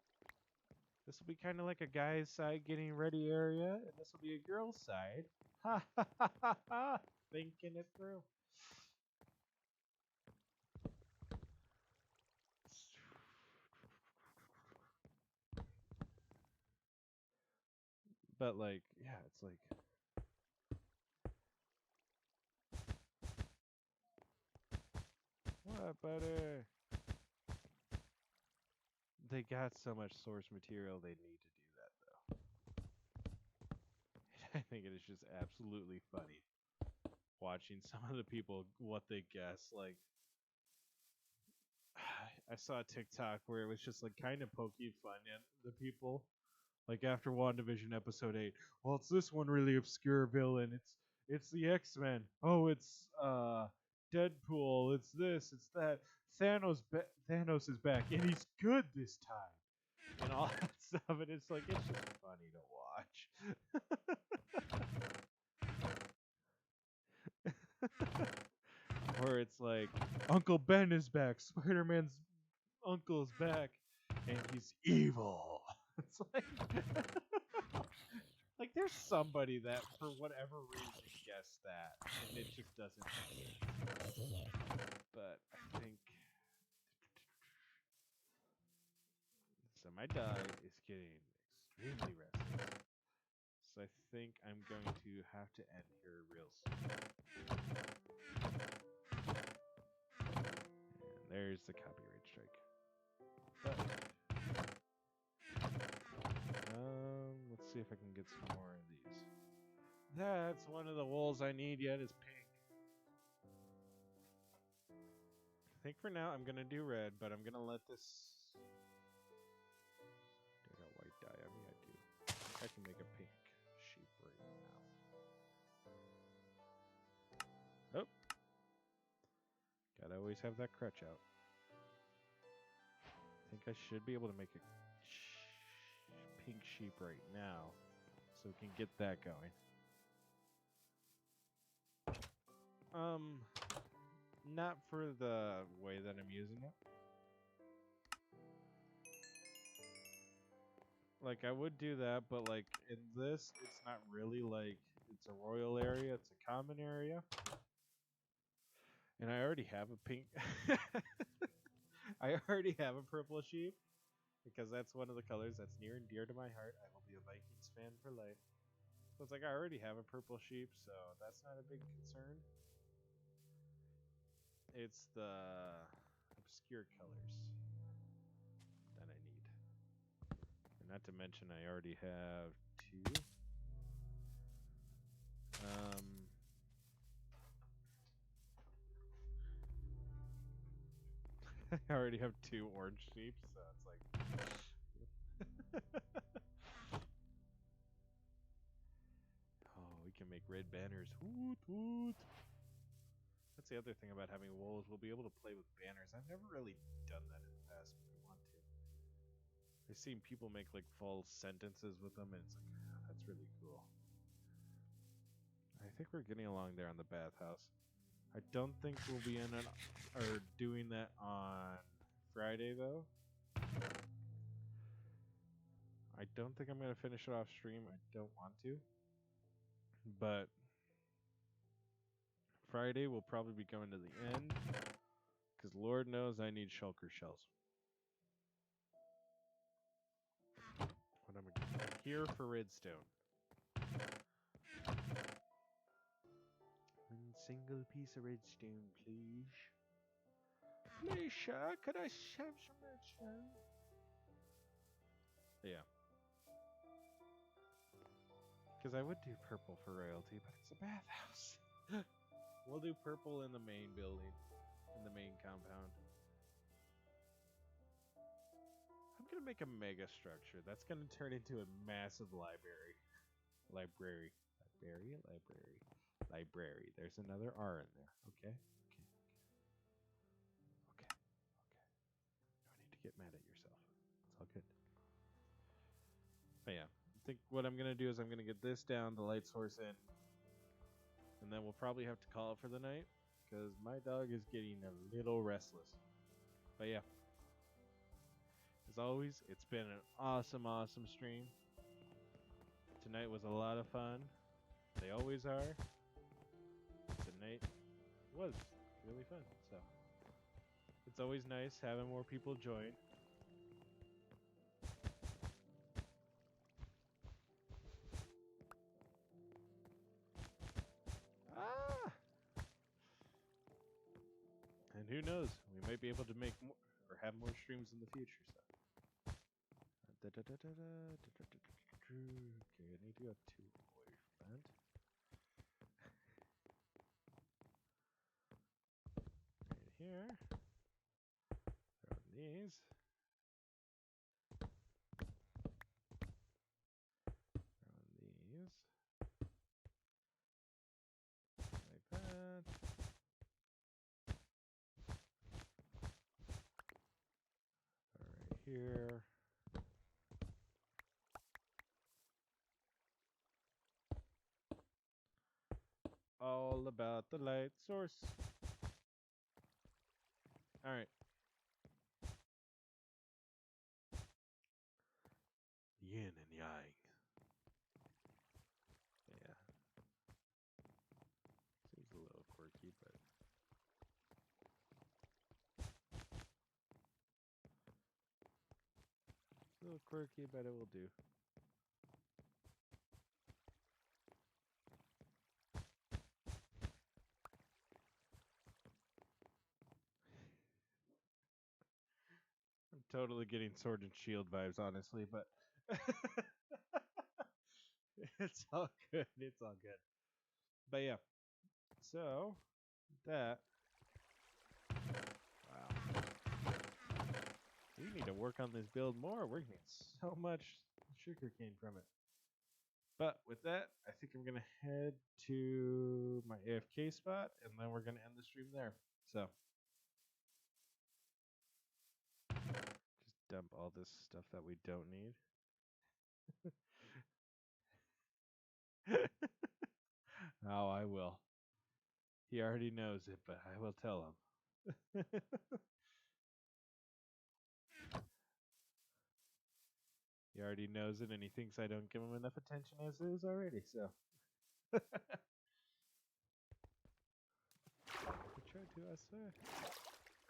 This will be kind of like a guy's side getting ready area, and this will be a girl's side. Ha ha ha ha ha! Thinking it through. But like, yeah, it's like what, buddy? They got so much source material they need to do that though. And I think it is just absolutely funny watching some of the people what they guess. Like I saw a TikTok where it was just like kind of poking fun at the people. Like after WandaVision episode 8, well, it's this one really obscure villain. It's the X-Men. Oh, it's Deadpool. It's this. It's that. Thanos is back, and he's good this time, and all that stuff. And it's like it's just funny to watch. Or it's like Uncle Ben is back. Spider-Man's uncle is back, and he's evil. It's like like there's somebody that for whatever reason guessed that, and it just doesn't make sense. But I think so. My dog is getting extremely restless, so I think I'm going to have to end here real soon. And there's the copyright strike. But let's see if I can get some more of these. That's one of the wools I need yet is pink. I think for now I'm gonna do red, but I'm gonna let this. I got white dye on me. I do. I can make a pink sheep right now. Oh, gotta always have that crutch out. I think I should be able to make a pink sheep right now, so we can get that going. Not for the way that I'm using it. Like, I would do that, but, like, in this, it's not really, like, it's a royal area, it's a common area. And I already have a pink... I already have a purple sheep, because that's one of the colors that's near and dear to my heart. I will be a Vikings fan for life. So it's like, I already have a purple sheep, so that's not a big concern. It's the obscure colors that I need. And not to mention, I already have 2. I already have 2 orange sheep, so it's like... Oh, we can make red banners. Woot woot! That's the other thing about having wool is we'll be able to play with banners. I've never really done that in the past, but I want to. I've seen people make like full sentences with them, and it's like, oh, that's really cool. I think we're getting along there on the bathhouse. I don't think we'll be in it or doing that on Friday though. I don't think I'm gonna finish it off stream. I don't want to, but Friday we'll probably be going to the end because Lord knows I need shulker shells. But I'm here for redstone. One single piece of redstone, please. Please, sir, could I have some redstone? Yeah. Because I would do purple for royalty, but it's a bathhouse. We'll do purple in the main building, in the main compound. I'm gonna make a mega structure. That's gonna turn into a massive library. Library. Library. Library. Library. There's another R in there. Okay. Okay. Okay. Okay. No need to get mad at yourself. It's all good. But yeah, I think what I'm gonna do is I'm gonna get this down, the light source in, and then we'll probably have to call it for the night because my dog is getting a little restless. But yeah, as always, it's been an awesome, awesome stream. Tonight was a lot of fun. They always are. Tonight was really fun. So it's always nice having more people join. Ah! And who knows? We might be able to make more or have more streams in the future. So. Okay, I need to go 2 away from that. Right here. Throw in these. Throw in these. Like that. Right here. All about the light source. Alright. Yin and yang. Yeah. Seems a little quirky, but it's a little quirky, but it will do. I'm totally getting Sword and Shield vibes, honestly, but it's all good. It's all good. But yeah. So that. Wow. We need to work on this build more. We're getting so much sugar cane from it. But with that, I think I'm gonna head to my AFK spot, and then we're gonna end the stream there. So just dump all this stuff that we don't need. Oh, I will. He already knows it, but I will tell him. He already knows it, and he thinks I don't give him enough attention as is already. So I tried to. I swear.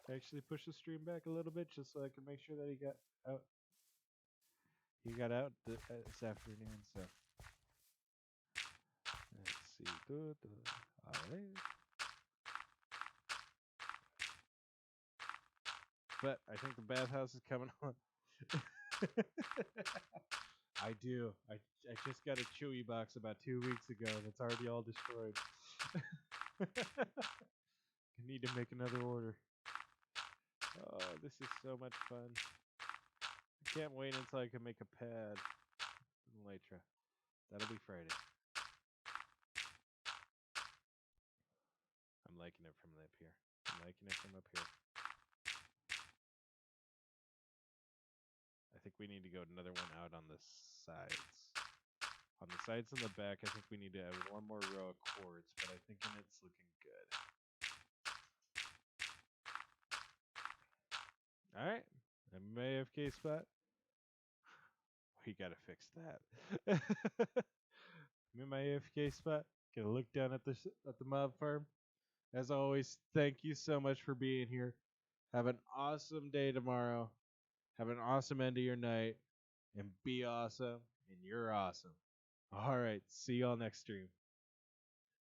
I actually pushed the stream back a little bit just so I can make sure that he got out. He got out this afternoon. So let's see. All right. But I think the bathhouse is coming on. I do. I just got a Chewy box about 2 weeks ago, and it's already all destroyed. I need to make another order. Oh, this is so much fun. I can't wait until I can make a pad in Elytra. That'll be Friday. I'm liking it from up here. I'm liking it from up here. I think we need to go another one out on the sides. On the sides and the back, I think we need to have one more row of cords, but I'm thinking it's looking good. Alright, I'm in my AFK spot. We gotta fix that. I'm in my AFK spot. Gonna look down at the mob farm. As always, thank you so much for being here. Have an awesome day tomorrow. Have an awesome end of your night. And be awesome. And you're awesome. Alright, see y'all next stream.